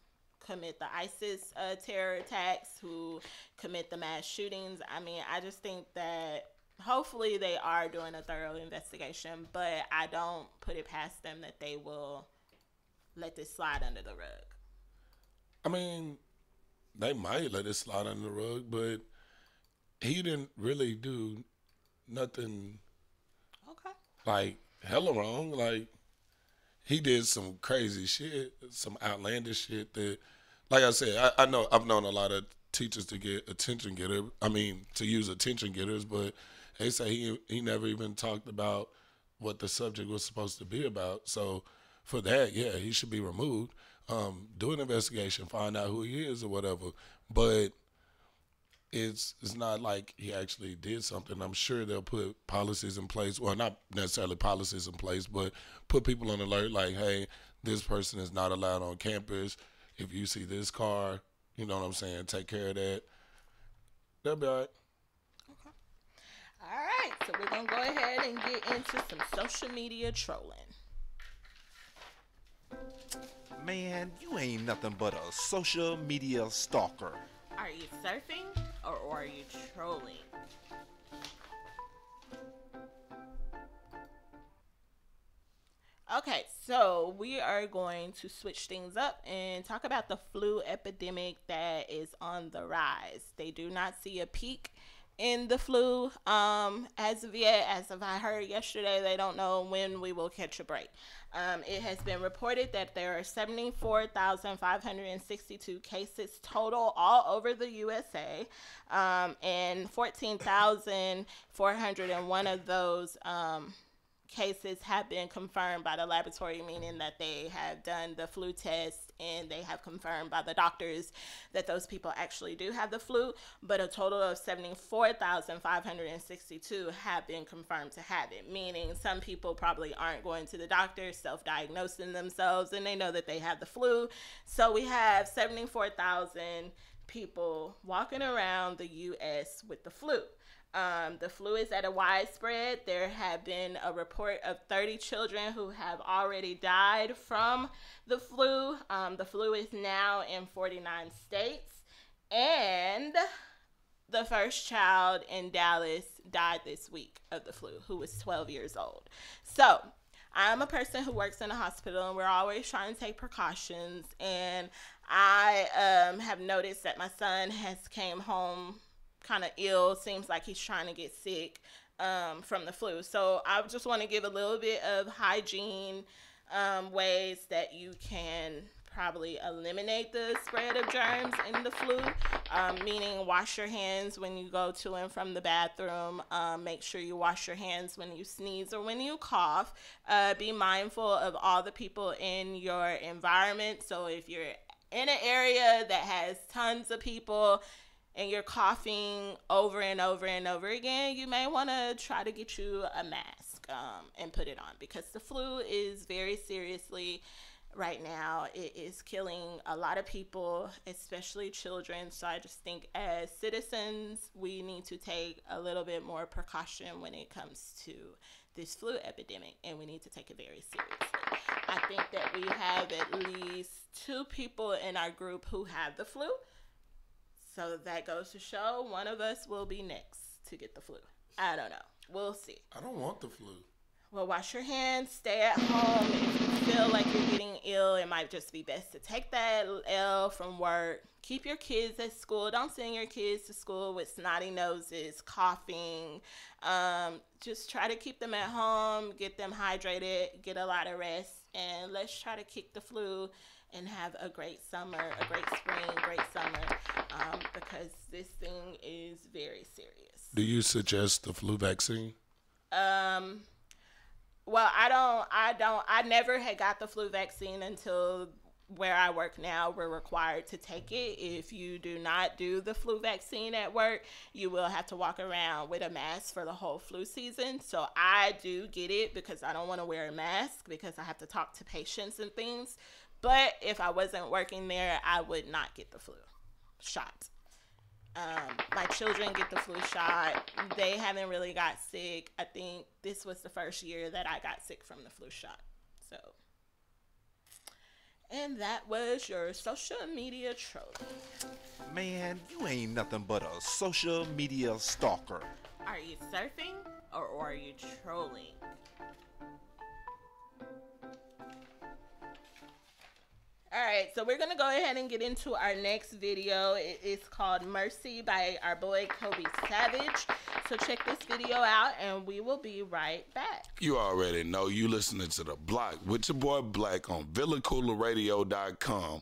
commit the ISIS terror attacks, who commit the mass shootings. I mean, I just think that hopefully they are doing a thorough investigation, but I don't put it past them that they will let this slide under the rug. I mean, they might let it slide under the rug, but he didn't really do nothing like hella wrong. Like, he did some crazy shit, some outlandish shit that, like I said, I know I've known a lot of teachers to get attention getter. I mean, to use attention getters, but they say he never even talked about what the subject was supposed to be about. So for that, yeah, he should be removed. Do an investigation, find out who he is or whatever. But it's not like he actually did something. I'm sure they'll put policies in place. Well, not necessarily policies in place, but put people on alert like, hey, this person is not allowed on campus. If you see this car, you know what I'm saying, take care of that. They'll be all right. All right, so we're going to go ahead and get into some social media trolling. Man, you ain't nothing but a social media stalker. Are you surfing or are you trolling? Okay, so we are going to switch things up and talk about the flu epidemic that is on the rise. They do not see a peak in the flu as of yet. As of I heard yesterday, they don't know when we will catch a break. It has been reported that there are 74,562 cases total all over the USA, and 14,401 of those cases have been confirmed by the laboratory, meaning that they have done the flu test and they have confirmed by the doctors that those people actually do have the flu. But a total of 74,562 have been confirmed to have it, meaning some people probably aren't going to the doctor, self-diagnosing themselves, and they know that they have the flu. So we have 74,000 people walking around the U.S. with the flu. The flu is at a widespread. There have been a report of 30 children who have already died from the flu. The flu is now in 49 states. And the first child in Dallas died this week of the flu, who was 12 years old. So I'm a person who works in a hospital, and we're always trying to take precautions. And I have noticed that my son has came home kind of ill. Seems like he's trying to get sick from the flu. So I just want to give a little bit of hygiene ways that you can probably eliminate the spread of germs in the flu, meaning wash your hands when you go to and from the bathroom. Make sure you wash your hands when you sneeze or when you cough. Be mindful of all the people in your environment. So if you're in an area that has tons of people and you're coughing over and over and over again, you may want to try to get you a mask and put it on, because the flu is very seriously right now. It is killing a lot of people, especially children. So I just think as citizens, we need to take a little bit more precaution when it comes to this flu epidemic, and we need to take it very seriously. I think that we have at least 2 people in our group who have the flu. So that goes to show one of us will be next to get the flu. I don't know. We'll see. I don't want the flu. Well, wash your hands, stay at home. If you feel like you're getting ill, it might just be best to take that L from work. Keep your kids at school. Don't send your kids to school with snotty noses, coughing. Just try to keep them at home, get them hydrated, get a lot of rest, and let's try to kick the flu and have a great summer, a great spring, great summer, because this thing is very serious. Do you suggest the flu vaccine? Well, I never had got the flu vaccine until where I work now. We're required to take it. If you do not do the flu vaccine at work, you will have to walk around with a mask for the whole flu season. So I do get it because I don't want to wear a mask because I have to talk to patients and things. But if I wasn't working there, I would not get the flu shot. My children get the flu shot. They haven't really got sick. I think this was the first year that I got sick from the flu shot. So, and that was your social media trolling. Man, you ain't nothing but a social media stalker. Are you surfing or are you trolling? All right, so we're going to go ahead and get into our next video. It is called Mercy by our boy Kobe Savage. So check this video out and we will be right back. You already know you listening to The Block with your boy Black on VillaCoolerRadio.com.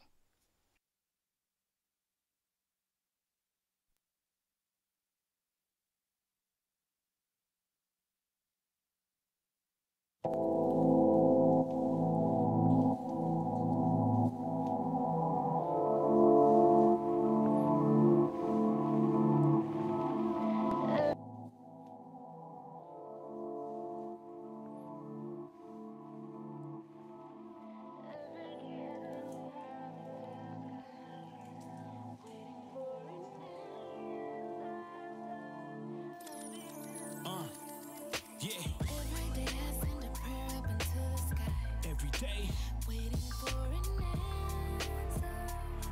Yeah. Every day. Waiting for an answer.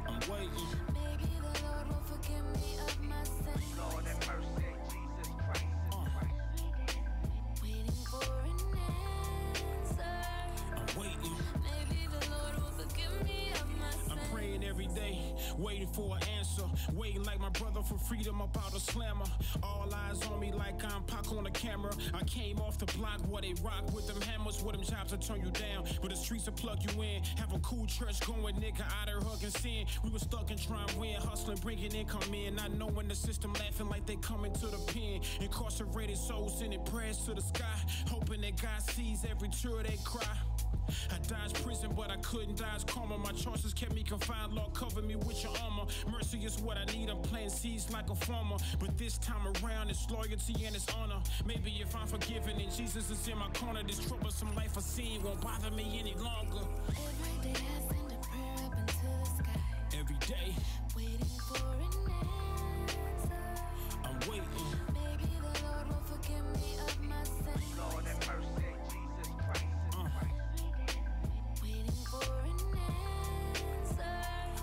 I'm waiting. Maybe the Lord will forgive me of my sins. Lord have mercy, Jesus Christ. Waiting for an answer. I'm waiting. Maybe the Lord will forgive me of my sins. I'm praying every day, waiting for an answer. Waiting like my brother for freedom about a slammer. All eyes on me like I'm Pac on the camera. I came off the block where they rock with them hammers, with them jobs to turn you down. But the streets will plug you in. Have a cool church going, nigga, out there hugging sin. We were stuck and trying to win, hustling, bringing income in. Not knowing the system, laughing like they coming to the pen. Incarcerated souls sending prayers to the sky, hoping that God sees every tear they cry. I dodged prison, but I couldn't dodge karma. My choices kept me confined. Lord, cover me with your armor. Mercy is what I need. I'm planting seeds like a farmer. But this time around, it's loyalty and it's honor. Maybe if I'm forgiven and Jesus is in my corner, this troublesome life of sin won't bother me any longer. Every day I send a prayer up into the sky. Every day, waiting for an answer. I'm waiting. Maybe the Lord will forgive me of my sins. Lord have mercy, Jesus Christ. For an answer.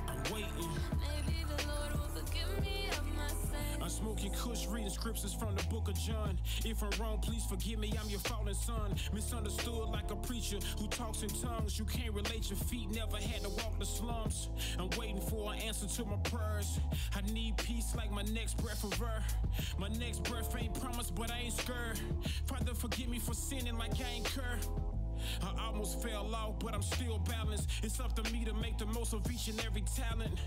I'm waiting. Maybe the Lord will forgive me of my sins. I'm smoking kush, reading scriptures from the book of John. If I'm wrong, please forgive me, I'm your fallen son. Misunderstood like a preacher who talks in tongues. You can't relate, your feet never had to walk the slums. I'm waiting for an answer to my prayers. I need peace like my next breath of air. My next breath ain't promised, but I ain't scared. Father, forgive me for sinning like I ain't care. I almost fell out, but I'm still balanced. It's up to me to make the most of each and every talent.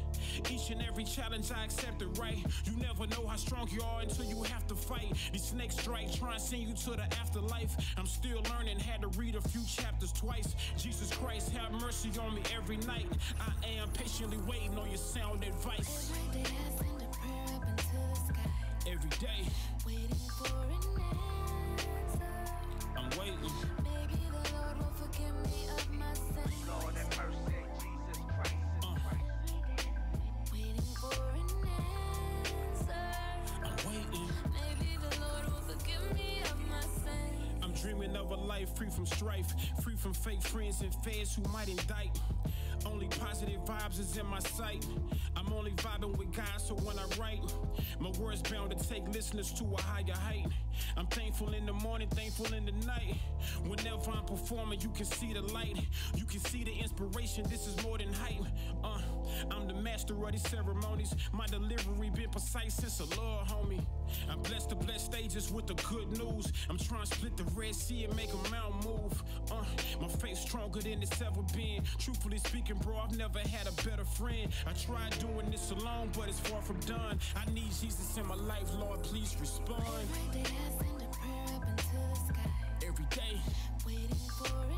Each and every challenge I accept it right. You never know how strong you are until you have to fight. These snakes strike, try and send you to the afterlife. I'm still learning, had to read a few chapters twice. Jesus Christ, have mercy on me every night. I am patiently waiting on your sound advice. Every day I send a prayer up into the sky. Every day, waiting for an answer. I'm waiting. Maybe the Lord will forgive me of my sins. Lord have mercy, Jesus Christ. Waiting for an answer. I'm waiting. Maybe the Lord will forgive me of my sins. I'm Dreaming of a life free from strife, free from fake friends and feds who might indict. Only positive vibes is in my sight. I'm only vibing with God, so when I write, my words bound to take listeners to a higher height. I'm thankful in the morning, thankful in the night. Whenever I'm performing, you can see the light. You can see the inspiration, this is more than hype. I'm the master of these ceremonies. My delivery been precise since a Lord, homie. I'm blessed to bless stages with the good news. I'm trying to split the Red Sea and make a mountain move. My faith stronger than it's ever been. Truthfully speaking, bro, I've never had a better friend. I tried doing this alone, but it's far from done. I need Jesus in my life, Lord, please respond. Every day I send a prayer up into the sky. Every day, waiting for an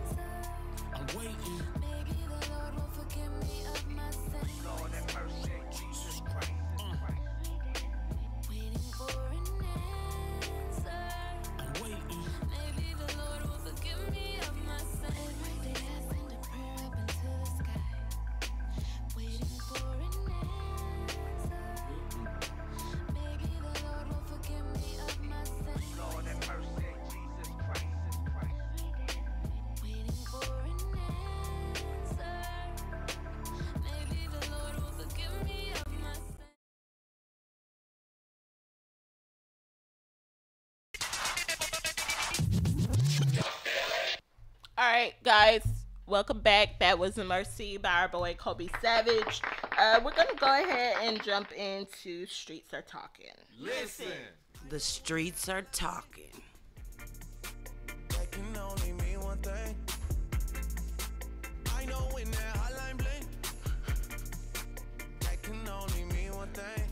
answer. I'm waiting. Maybe the Lord will forgive me of my sins. Lord have mercy, Jesus Christ. Waiting for an answer. I'm waiting. Maybe the Lord will forgive me of my sins. Every day I send a prayer up into the sky. Waiting for an answer. Maybe the Lord will forgive me of my sins. Lord have mercy, Jesus Christ. Waiting for an answer. Maybe the Lord will forgive me of my sins. All right, guys, welcome back. That was Mercy by our boy Kobe Savage. We're gonna go ahead and jump into Streets Are Talking. Listen. The streets are talking. That can only mean one thing. I know when that hotline bling. That can only mean one thing.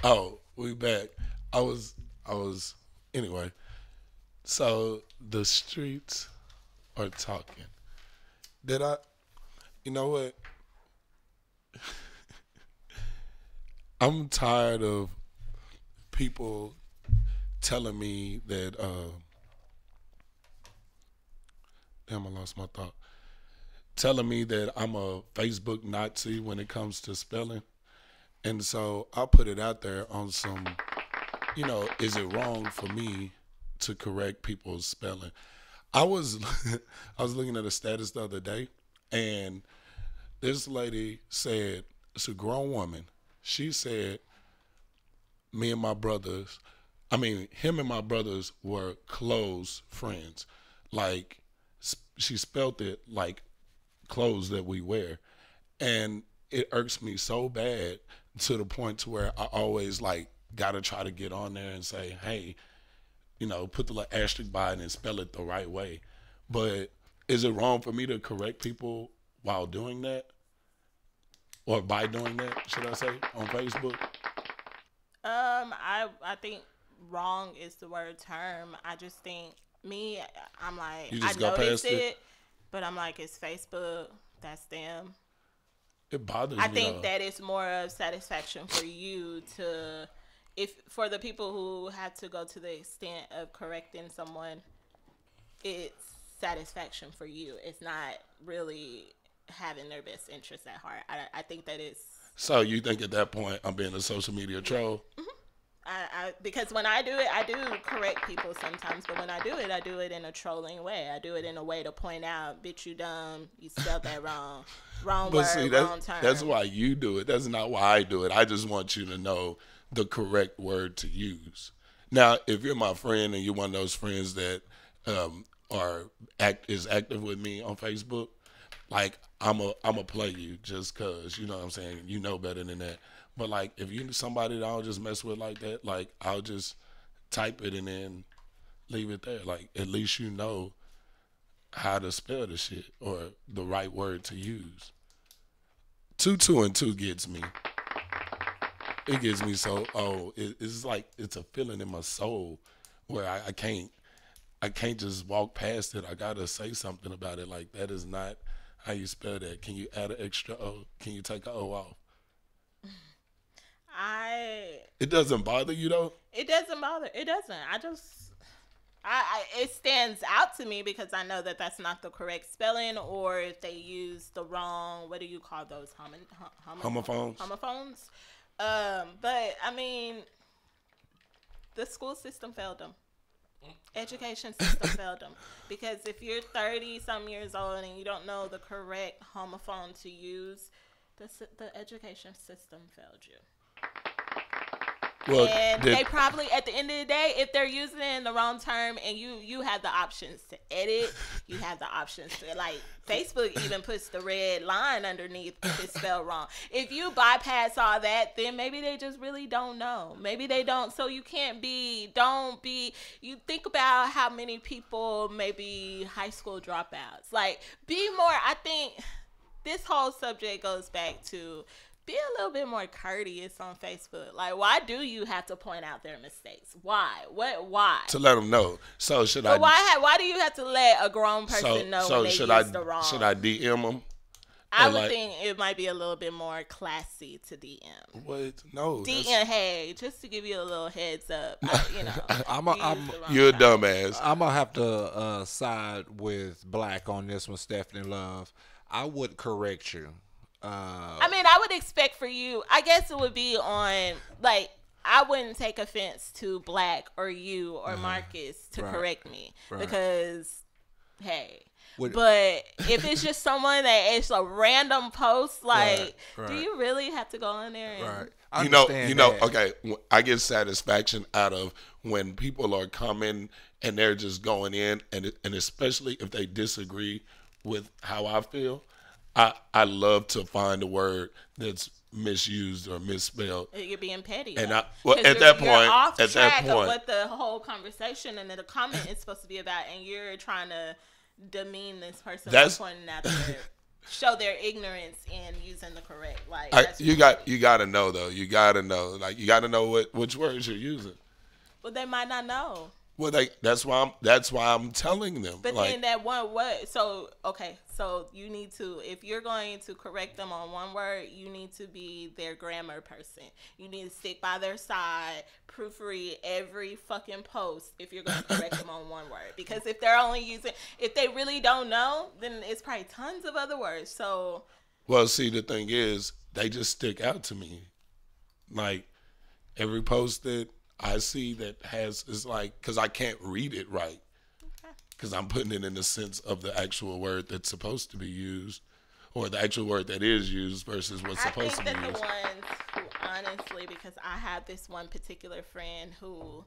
Oh, we back. Anyway. So the streets are talking. You know what? I'm tired of people telling me that, damn, I lost my thought. Telling me that I'm a Facebook Nazi when it comes to spelling. And so I put it out there on some, is it wrong for me to correct people's spelling? I was looking at a status the other day, and this lady said, it's a grown woman. She said, him and my brothers were close friends. Like, she spelt it like clothes that we wear. And it irks me so bad to the point to where I always gotta try to get on there and say, hey, put the little asterisk by it and spell it the right way. But is it wrong for me to correct people while doing that? Or by doing that, should I say, on Facebook? I think wrong is the word term. I just think I'm like, I noticed it, but I'm like, it's Facebook, that's them. It bothers me. I think that it's more of satisfaction for you for the people who have to go to the extent of correcting someone, it's satisfaction for you. It's not really having their best interest at heart. I think that it's... So you think at that point I'm being a social media troll? Mm-hmm. Because when I do it, I do correct people sometimes, but when I do it in a trolling way. I do it in a way to point out, bitch, you dumb, you spelled that wrong. Wrong word, wrong term. That's why you do it. That's not why I do it. I just want you to know the correct word to use. Now, if you're my friend and you're one of those friends that is active with me on Facebook, I'm a play you just cause, you know what I'm saying? You know better than that. But if you somebody that I'll just mess with like that, I'll just type it and then leave it there. At least you know how to spell the shit or the right word to use. 2 and 2 gets me. It gets me so, it's like it's a feeling in my soul where I can't just walk past it. I gotta say something about it. That is not how you spell that. Can you add an extra O? Can you take an O off? It doesn't bother you though? It doesn't bother. It doesn't. It stands out to me because I know that that's not the correct spelling, or if they use the wrong, what do you call those? Homophones. Homophones. But I mean, The school system failed them. Education system failed them. Because if you're 30-some years old and you don't know the correct homophone to use, the education system failed you. Well, and they probably, at the end of the day, if they're using it in the wrong term, and you have the options to edit, you have the options to, like, Facebook even puts the red line underneath if it's spelled wrong. If you bypass all that, then maybe they just really don't know. Maybe they don't. So you you think about how many people maybe high school dropouts. Like, be more, I think this whole subject goes back to be a little bit more courteous on Facebook. Like, why do you have to point out their mistakes? Why? Why? To let them know. So should I? Why do you have to let a grown person know when they use the wrong? Should I DM them? I would think it might be a little bit more classy to DM. What? No. DM, hey, just to give you a little heads up. You're a dumbass. I'm gonna have to side with Black on this one, Stephanie Love. I would correct you. I mean, I would expect for you, I guess it would be on, like, I wouldn't take offense to Black or you or Marcus to correct me because, hey. But if it's just someone that it's a random post, like, do you really have to go in there? And, you know, okay, I get satisfaction out of when people are coming and they're just going in, and especially if they disagree with how I feel. I love to find a word that's misused or misspelled. You're being petty. And at that point, off track of what the whole conversation and the comment is supposed to be about, and you're trying to demean this person by pointing out show their ignorance in using the correct. Like, you got to know though. You got to know. Like, you got to know which words you're using. But they might not know. Well, that's why I'm telling them. But then that one word. So you need to, if you're going to correct them on one word, you need to be their grammar person. You need to stick by their side, proofread every fucking post if you're going to correct them on one word. Because if they really don't know, then it's probably tons of other words. So. Well, see, the thing is, they just stick out to me. Like, every post that I see that it's like, because I can't read it right. Because I'm putting it in the sense of the actual word that's supposed to be used, or the actual word that is used versus what's supposed to be used. I think that the ones who, honestly, because I have this one particular friend who,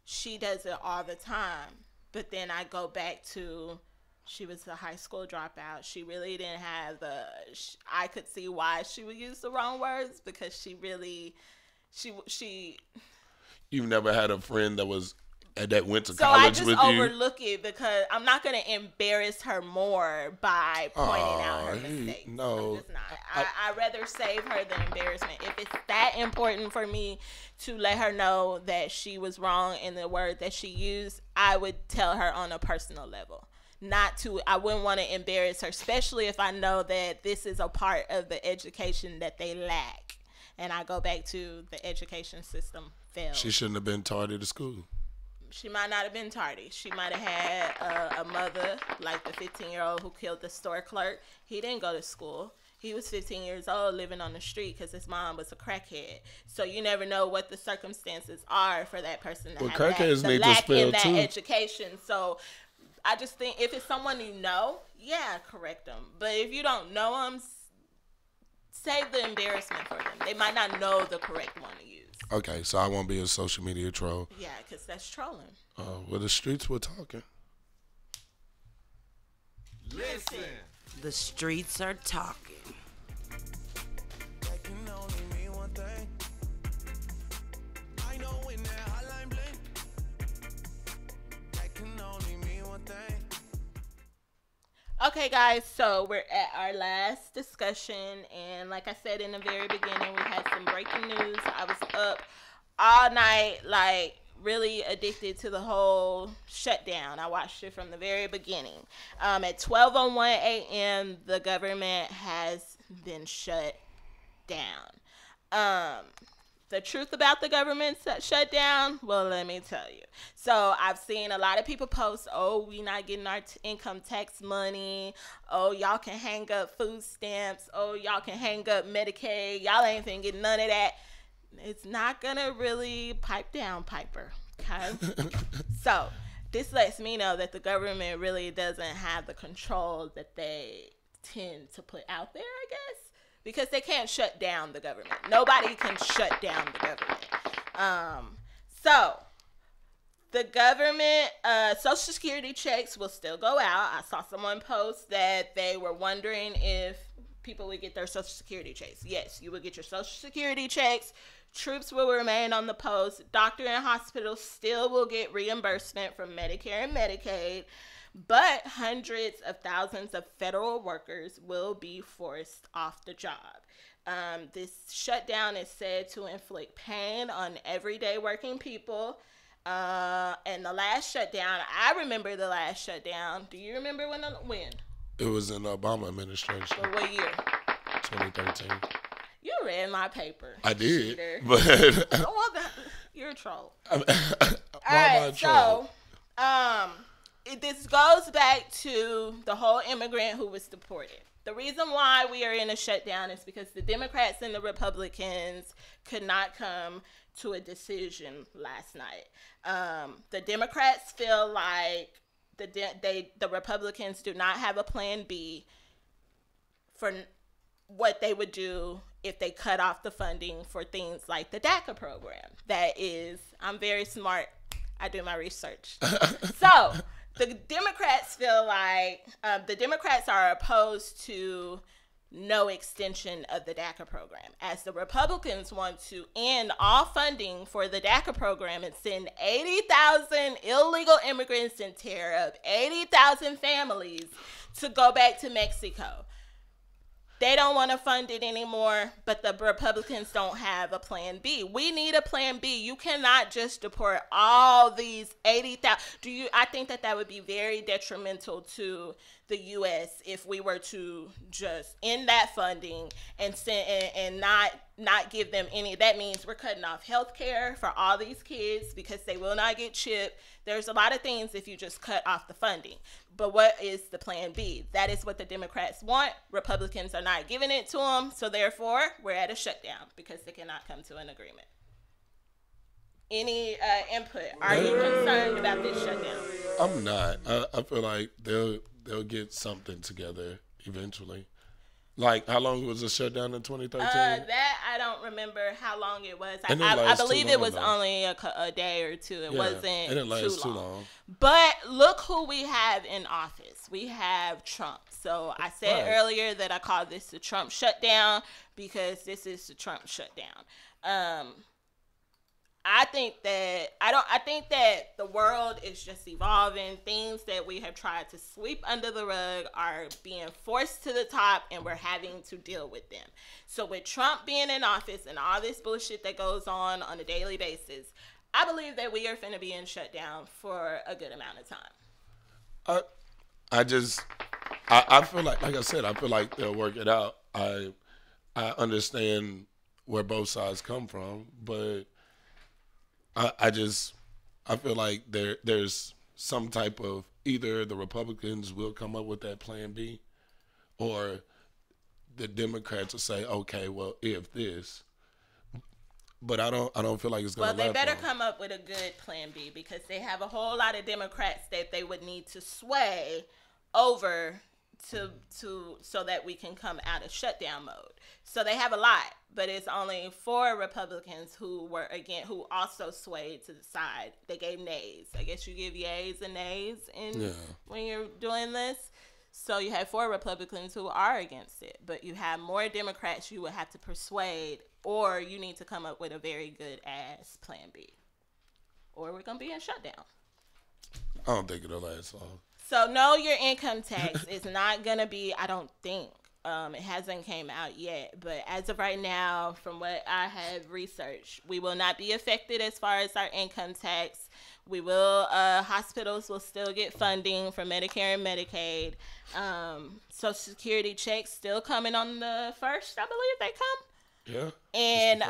she does it all the time, but then I go back to, she was a high school dropout. She really didn't have I could see why she would use the wrong words, because she You've never had a friend that went to college with you? So I just overlook it because I'm not going to embarrass her more by pointing out her mistakes. No. I'm just not. I'd rather save her the embarrassment. If it's that important for me to let her know that she was wrong in the word that she used, I would tell her on a personal level. I wouldn't want to embarrass her, especially if I know that this is a part of the education that they lack. And I go back to the education system failed. She shouldn't have been tardy to school. She might not have been tardy. She might have had a mother, like the 15-year-old who killed the store clerk. He didn't go to school. He was 15 years old living on the street because his mom was a crackhead. So you never know what the circumstances are for that person to have the lack in that education. So I just think if it's someone you know, correct them. But if you don't know them, save the embarrassment for them. They might not know the correct one to use. Okay, so I won't be a social media troll. Yeah, because that's trolling. Well, the streets were talking. Listen. The streets are talking. Okay, guys, so we're at our last discussion, and like I said in the very beginning, we had some breaking news. I was up all night, like, really addicted to the whole shutdown. I watched it from the very beginning. At 12:01 a.m., the government has been shut down. The truth about the government shutdown, well, let me tell you. So I've seen a lot of people post, we not getting our income tax money. Y'all can hang up food stamps. Y'all can hang up Medicaid. Y'all ain't finna get none of that. It's not gonna really pipe down, Piper. Okay. So this lets me know that the government really doesn't have the control that they tend to put out there, I guess, because they can't shut down the government. Nobody can shut down the government. So the government, Social Security checks will still go out. I saw someone post that they were wondering if people would get their Social Security checks. Yes, you will get your Social Security checks. Troops will remain on the post. Doctor and hospitals still will get reimbursement from Medicare and Medicaid, but hundreds of thousands of federal workers will be forced off the job. This shutdown is said to inflict pain on everyday working people. And the last shutdown, I remember the last shutdown. Do you remember when? It was in the Obama administration. For what year? 2013. You read my paper. I did, cheater. but you're a troll. All right, so this goes back to the whole immigrant who was deported. The reason why we are in a shutdown is because the Democrats and the Republicans could not come to a decision last night. The Democrats feel like the Republicans do not have a plan B for what they would do if they cut off the funding for things like the DACA program. That is, I'm very smart. I do my research. So the Democrats feel like the Democrats are opposed to no extension of the DACA program, as the Republicans want to end all funding for the DACA program and send 80,000 illegal immigrants and tear up 80,000 families to go back to Mexico. They don't want to fund it anymore, but the Republicans don't have a plan B. We need a plan B. You cannot just deport all these 80,000. I think that would be very detrimental to the U.S. if we were to just end that funding and not give them any. That means we're cutting off health care for all these kids because they will not get chipped. There's a lot of things if you just cut off the funding. But what is the plan B? That is what the Democrats want. Republicans are not giving it to them. So therefore, we're at a shutdown because they cannot come to an agreement. Any input? Are you concerned about this shutdown? I'm not. I feel like they'll get something together eventually. Like, how long was the shutdown in 2013? That I don't remember how long it was. I believe it was only a day or two. It wasn't it didn't last too long. But look who we have in office. We have Trump. So I said earlier that I call this the Trump shutdown because this is the Trump shutdown. I think that the world is just evolving. Things that we have tried to sweep under the rug are being forced to the top, and we're having to deal with them. So with Trump being in office and all this bullshit that goes on a daily basis, I believe that we are going to be in shutdown for a good amount of time. I feel like I said, I feel like they'll work it out. I understand where both sides come from, but I feel like there's some type of, either the Republicans will come up with that plan B, or the Democrats will say, okay, well, if this. But I don't feel like it's going to Well, they better come up with a good plan B because they have a whole lot of Democrats that they would need to sway over to so that we can come out of shutdown mode. So they have a lot, but it's only 4 Republicans who also swayed to the side. They gave nays. I guess you give yays and nays when you're doing this. So you have 4 Republicans who are against it, but you have more Democrats you would have to persuade, or you need to come up with a very good ass plan B, or we're gonna be in shutdown. I don't think it'll last long. So know your income tax is not going to be, I don't think, it hasn't came out yet, but as of right now, from what I have researched, we will not be affected as far as our income tax. We will, hospitals will still get funding from Medicare and Medicaid. Social Security checks still coming on the 1st, I believe they come. Yeah. And,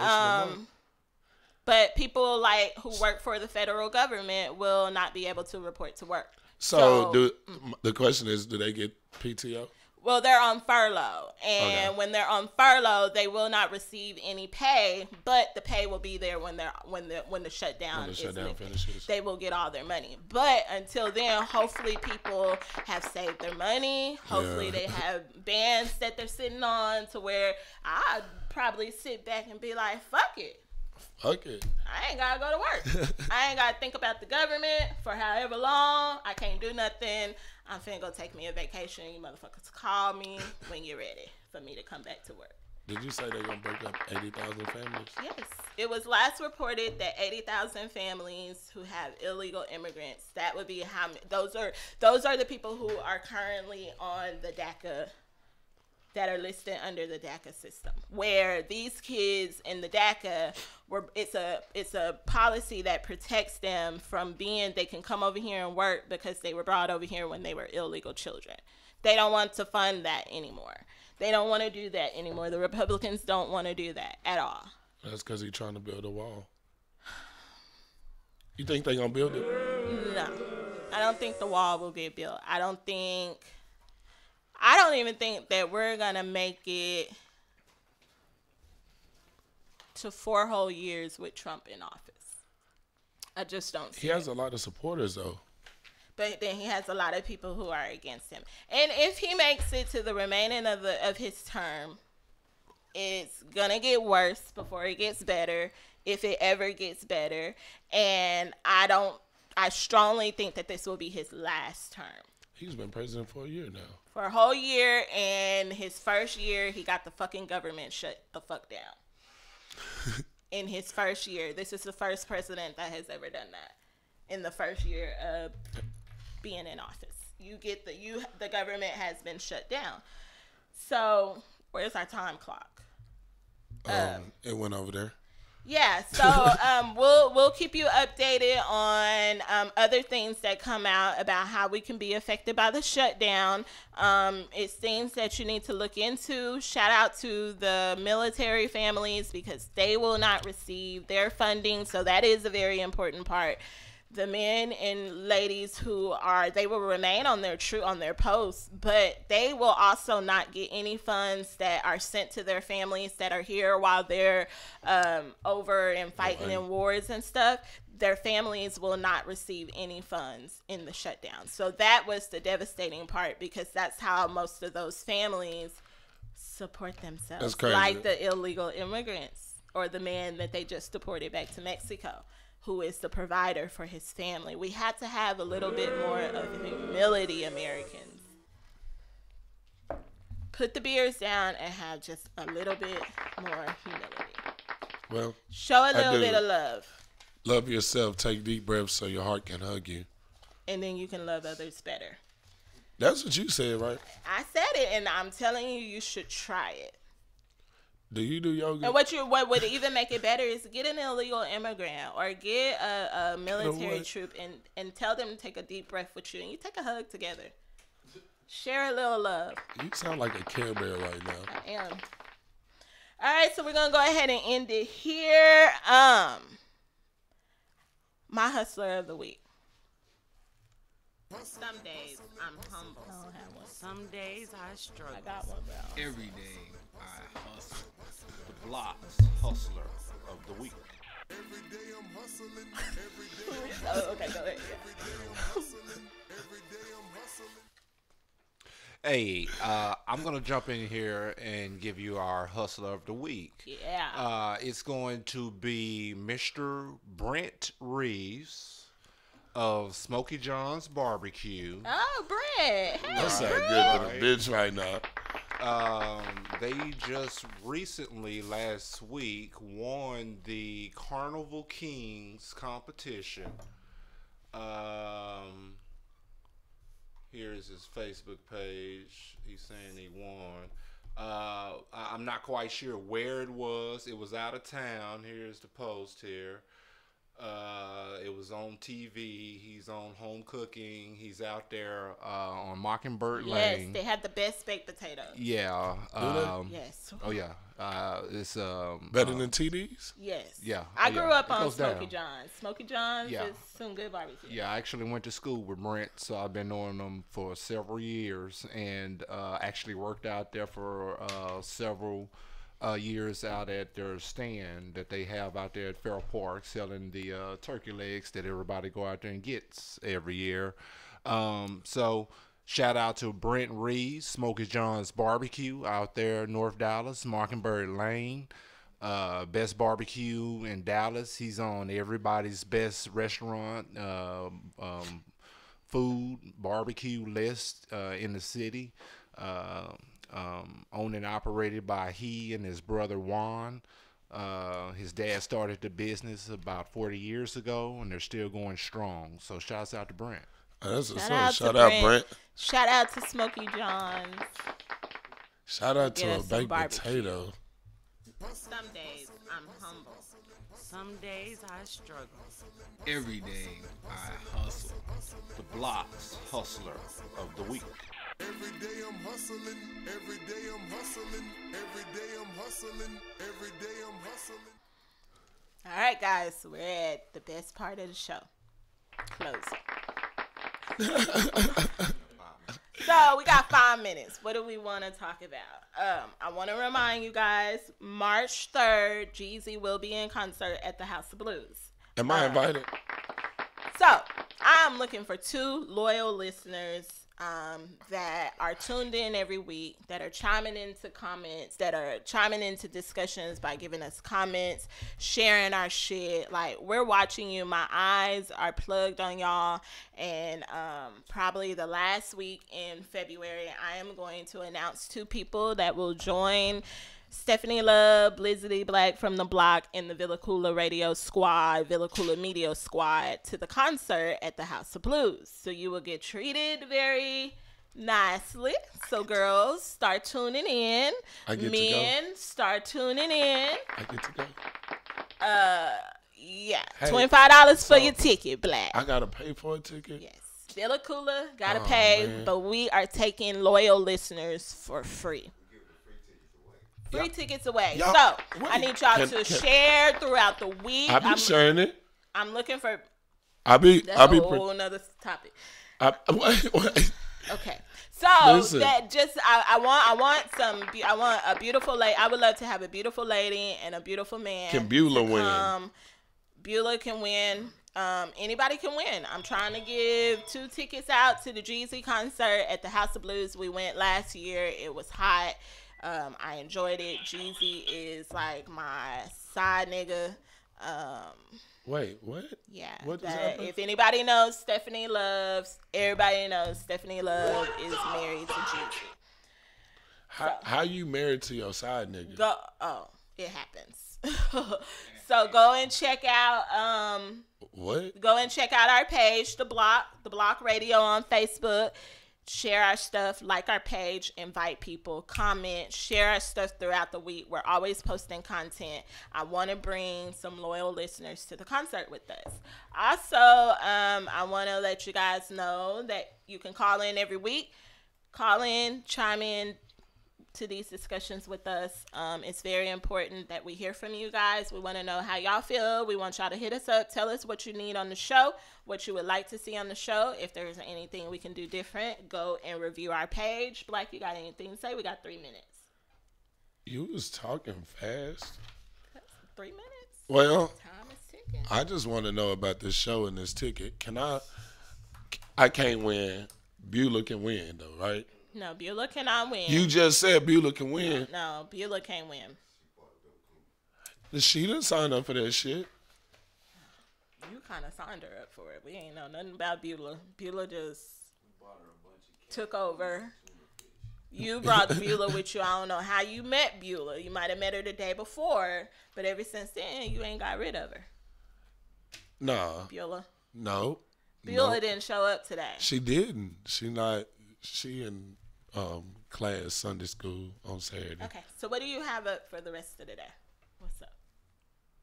but people who work for the federal government will not be able to report to work. So the question is, do they get PTO? Well, they're on furlough, and when they're on furlough, they will not receive any pay. But the pay will be there when the shutdown is lifted. Finishes. They will get all their money. But until then, hopefully people have saved their money. Hopefully they have bands that they're sitting on to where I'd probably sit back and be like, "Fuck it." Fuck it. I ain't gotta go to work. I ain't gotta think about the government for however long. I can't do nothing. I'm finna go take me a vacation. You motherfuckers call me when you're ready for me to come back to work. Did you say they're gonna break up 80,000 families? Yes. It was last reported that 80,000 families who have illegal immigrants, that would be how many, those are the people who are currently on the DACA, that are listed under the DACA system, where these kids in the DACA it's a policy that protects them from they can come over here and work because they were brought over here when they were illegal children. They don't want to fund that anymore. They don't want to do that anymore. The Republicans don't want to do that at all. That's because he's trying to build a wall. You think they're gonna build it? No, I don't think the wall will get built. I don't even think that we're going to make it to 4 whole years with Trump in office. I just don't see He has a lot of supporters, though. But then he has a lot of people who are against him. And if he makes it to the remaining of his term, it's going to get worse before it gets better, if it ever gets better. And I strongly think that this will be his last term. He's been president for a year now. For a whole year, and his first year, he got the fucking government shut the fuck down. In his first year. This is the first president that has ever done that. In the first year of being in office. The government has been shut down. So, where's our time clock? It went over there. Yeah, so we'll keep you updated on other things that come out about how we can be affected by the shutdown. It's things that you need to look into. Shout out to the military families because they will not receive their funding, so that is a very important part. The men and ladies they will remain on their posts, but they will also not get any funds that are sent to their families that are here while they're over and fighting in wars and stuff. Their families will not receive any funds in the shutdown. So that was the devastating part because that's how most of those families support themselves. That's crazy. Like the illegal immigrants or the man that they just deported back to Mexico, who is the provider for his family. We had to have a little bit more of humility, Americans. Put the beers down and have just a little bit more humility. Well, show a little bit of love. Love yourself. Take deep breaths so your heart can hug you. And then you can love others better. That's what you said, right? I said it, and I'm telling you, you should try it. Do you do yoga? And what would even make it better is get an illegal immigrant or get a military troop and tell them to take a deep breath with you and you take a hug together. Share a little love. You sound like a Care Bear right now. I am. All right, so we're gonna go ahead and end it here. My hustler of the week. Some days I'm humble. I don't have one. Some days I struggle. I got one, bro. Every day I hustle. The Block's hustler of the week. Oh, okay, go ahead. Hey, I'm going to jump in here and give you our hustler of the week. Yeah. It's going to be Mr. Brent Reeves of Smokey John's Barbecue. Oh, Brent. Hey, that sounds good to the bitch right now. They just recently, last week, won the Carnival Kings competition. Here's his Facebook page. He's saying he won. I'm not quite sure where it was. It was out of town. Here's the post here. It was on TV. He's on Home Cooking. He's out there on Mockingbird Yes, Lane. they have the best baked potatoes. Yeah. Yes. Oh yeah. It's better than TD's. Yes. Yeah. I Oh, grew yeah. up It on goes Smoky down. John's. Smoky John's Yeah. is some good barbecue. Yeah, I actually went to school with Brent, so I've been knowing him for several years, and actually worked out there for several years out at their stand that they have out there at Fair Park, selling the turkey legs that everybody go out there and gets every year. So shout out to Brent Reed, Smoky John's Barbecue out there in North Dallas, Mockingbird Lane. Best barbecue in Dallas. He's on everybody's best restaurant food barbecue list in the city. Owned and operated by he and his brother Juan. His dad started the business about 40 years ago, and they're still going strong. So shouts out to Brent. Shout out Brent. Shout out to Smoky John's. Shout out Get to a us some baked barbecue. potato. Some days I'm humble. Some days I struggle. Every day I hustle. The Block's Hustler of the Week. Every day I'm hustling, every day I'm hustling, every day I'm hustling, every day I'm hustling. All right, guys, we're at the best part of the show. Closing. So we got 5 minutes. What do we want to talk about? I want to remind you guys, March 3rd, Jeezy will be in concert at the House of Blues. Am I invited? So I'm looking for 2 loyal listeners that are tuned in every week, that are chiming into comments, that are chiming into discussions by giving us comments, sharing our shit. Like, we're watching you. My eyes are plugged on y'all. And probably the last week in February, I am going to announce 2 people that will join Stephanie Love, Blizzity Black from the Block, and the Villa Koola Radio Squad, Villa Koola Media Squad to the concert at the House of Blues. So you will get treated very nicely. So girls, start tuning in. I get to Men, start tuning in. I get to go. Yeah, Hey, $25 for your ticket, Black. I gotta pay for a ticket. Yes. Villa Koola gotta Oh, pay, man. but we are taking loyal listeners for free. Free tickets away. Y'all- So wait. I need y'all Can- to can- share throughout the week. I be sharing it. I'm looking for. I be. That's I a be. whole nother topic. Wait. Okay. So Listen. that just I want a beautiful lady. I would love to have a beautiful lady and a beautiful man. Can Beulah to win? come. Beulah can win. Anybody can win. I'm trying to give 2 tickets out to the Jeezy concert at the House of Blues. We went last year. It was hot. I enjoyed it. Jeezy is like my side nigga. Wait, what? Yeah. What just that- happened? if anybody knows Stephanie Loves, everybody knows Stephanie Love is married to Jeezy. How you married to your side nigga? It happens. So go and check out What? Go and check out our page, the Block Radio on Facebook. Share our stuff, like our page, invite people, comment, share our stuff throughout the week. We're always posting content. I want to bring some loyal listeners to the concert with us. Also, I want to let you guys know that you can call in every week. Call in, chime in to these discussions with us. It's very important that we hear from you guys. We want to know how y'all feel. We want y'all to hit us up. Tell us what you need on the show, what you would like to see on the show. If there's anything we can do different, go and review our page. Black, you got anything to say? We got 3 minutes. You was talking fast. 3 minutes? Well, Time is ticking. I just want to know about this show and this ticket. I can't win. Beulah can win though, right? No, Beulah cannot win. You just said Beulah can win. No, Beulah can't win. She didn't sign up for that shit. You kind of signed her up for it. We ain't know nothing about Beulah. Beulah just took over. You brought Beulah with you. I don't know how you met Beulah. You might have met her the day before, but ever since then, you ain't got rid of her. Nah. Beulah. No. Beulah No. didn't show up today. She didn't. She in class Sunday school on Saturday. Okay, so what do you have up for the rest of the day? What's up?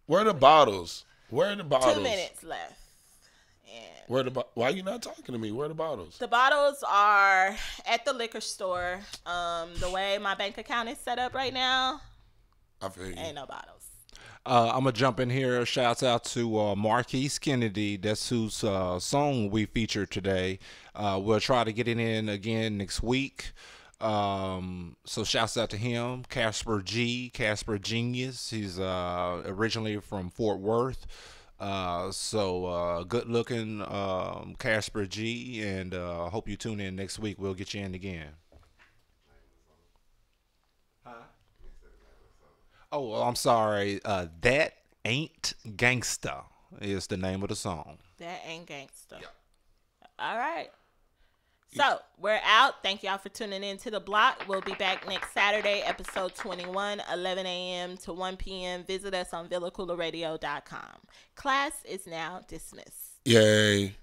Where are the bottles? Where are the bottles? 2 minutes left. And why are you not talking to me? Where are the bottles? the bottles are at the liquor store. The way my bank account is set up right now, I feel you. ain't no bottles. I'm gonna jump in here. Shouts out to Marquise Kennedy. That's whose song we featured today. We'll try to get it in again next week. So shouts out to him. Casper Genius. He's originally from Fort Worth. So good looking Casper G, and hope you tune in next week. We'll get you in again. Oh, well, I'm sorry. That Ain't Gangsta is the name of the song. That ain't gangsta. All right. So we're out. Thank y'all for tuning in to The Block. We'll be back next Saturday, episode 21, 11 a.m. to 1 p.m. Visit us on VillaCoolaRadio.com. Class is now dismissed. Yay.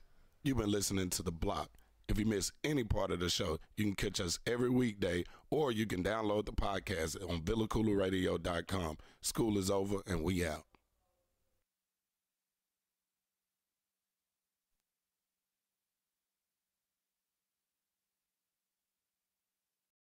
You've been listening to The Block. If you miss any part of the show, you can catch us every weekday, or you can download the podcast on VillaCoolaRadio.com. School is over, and we out.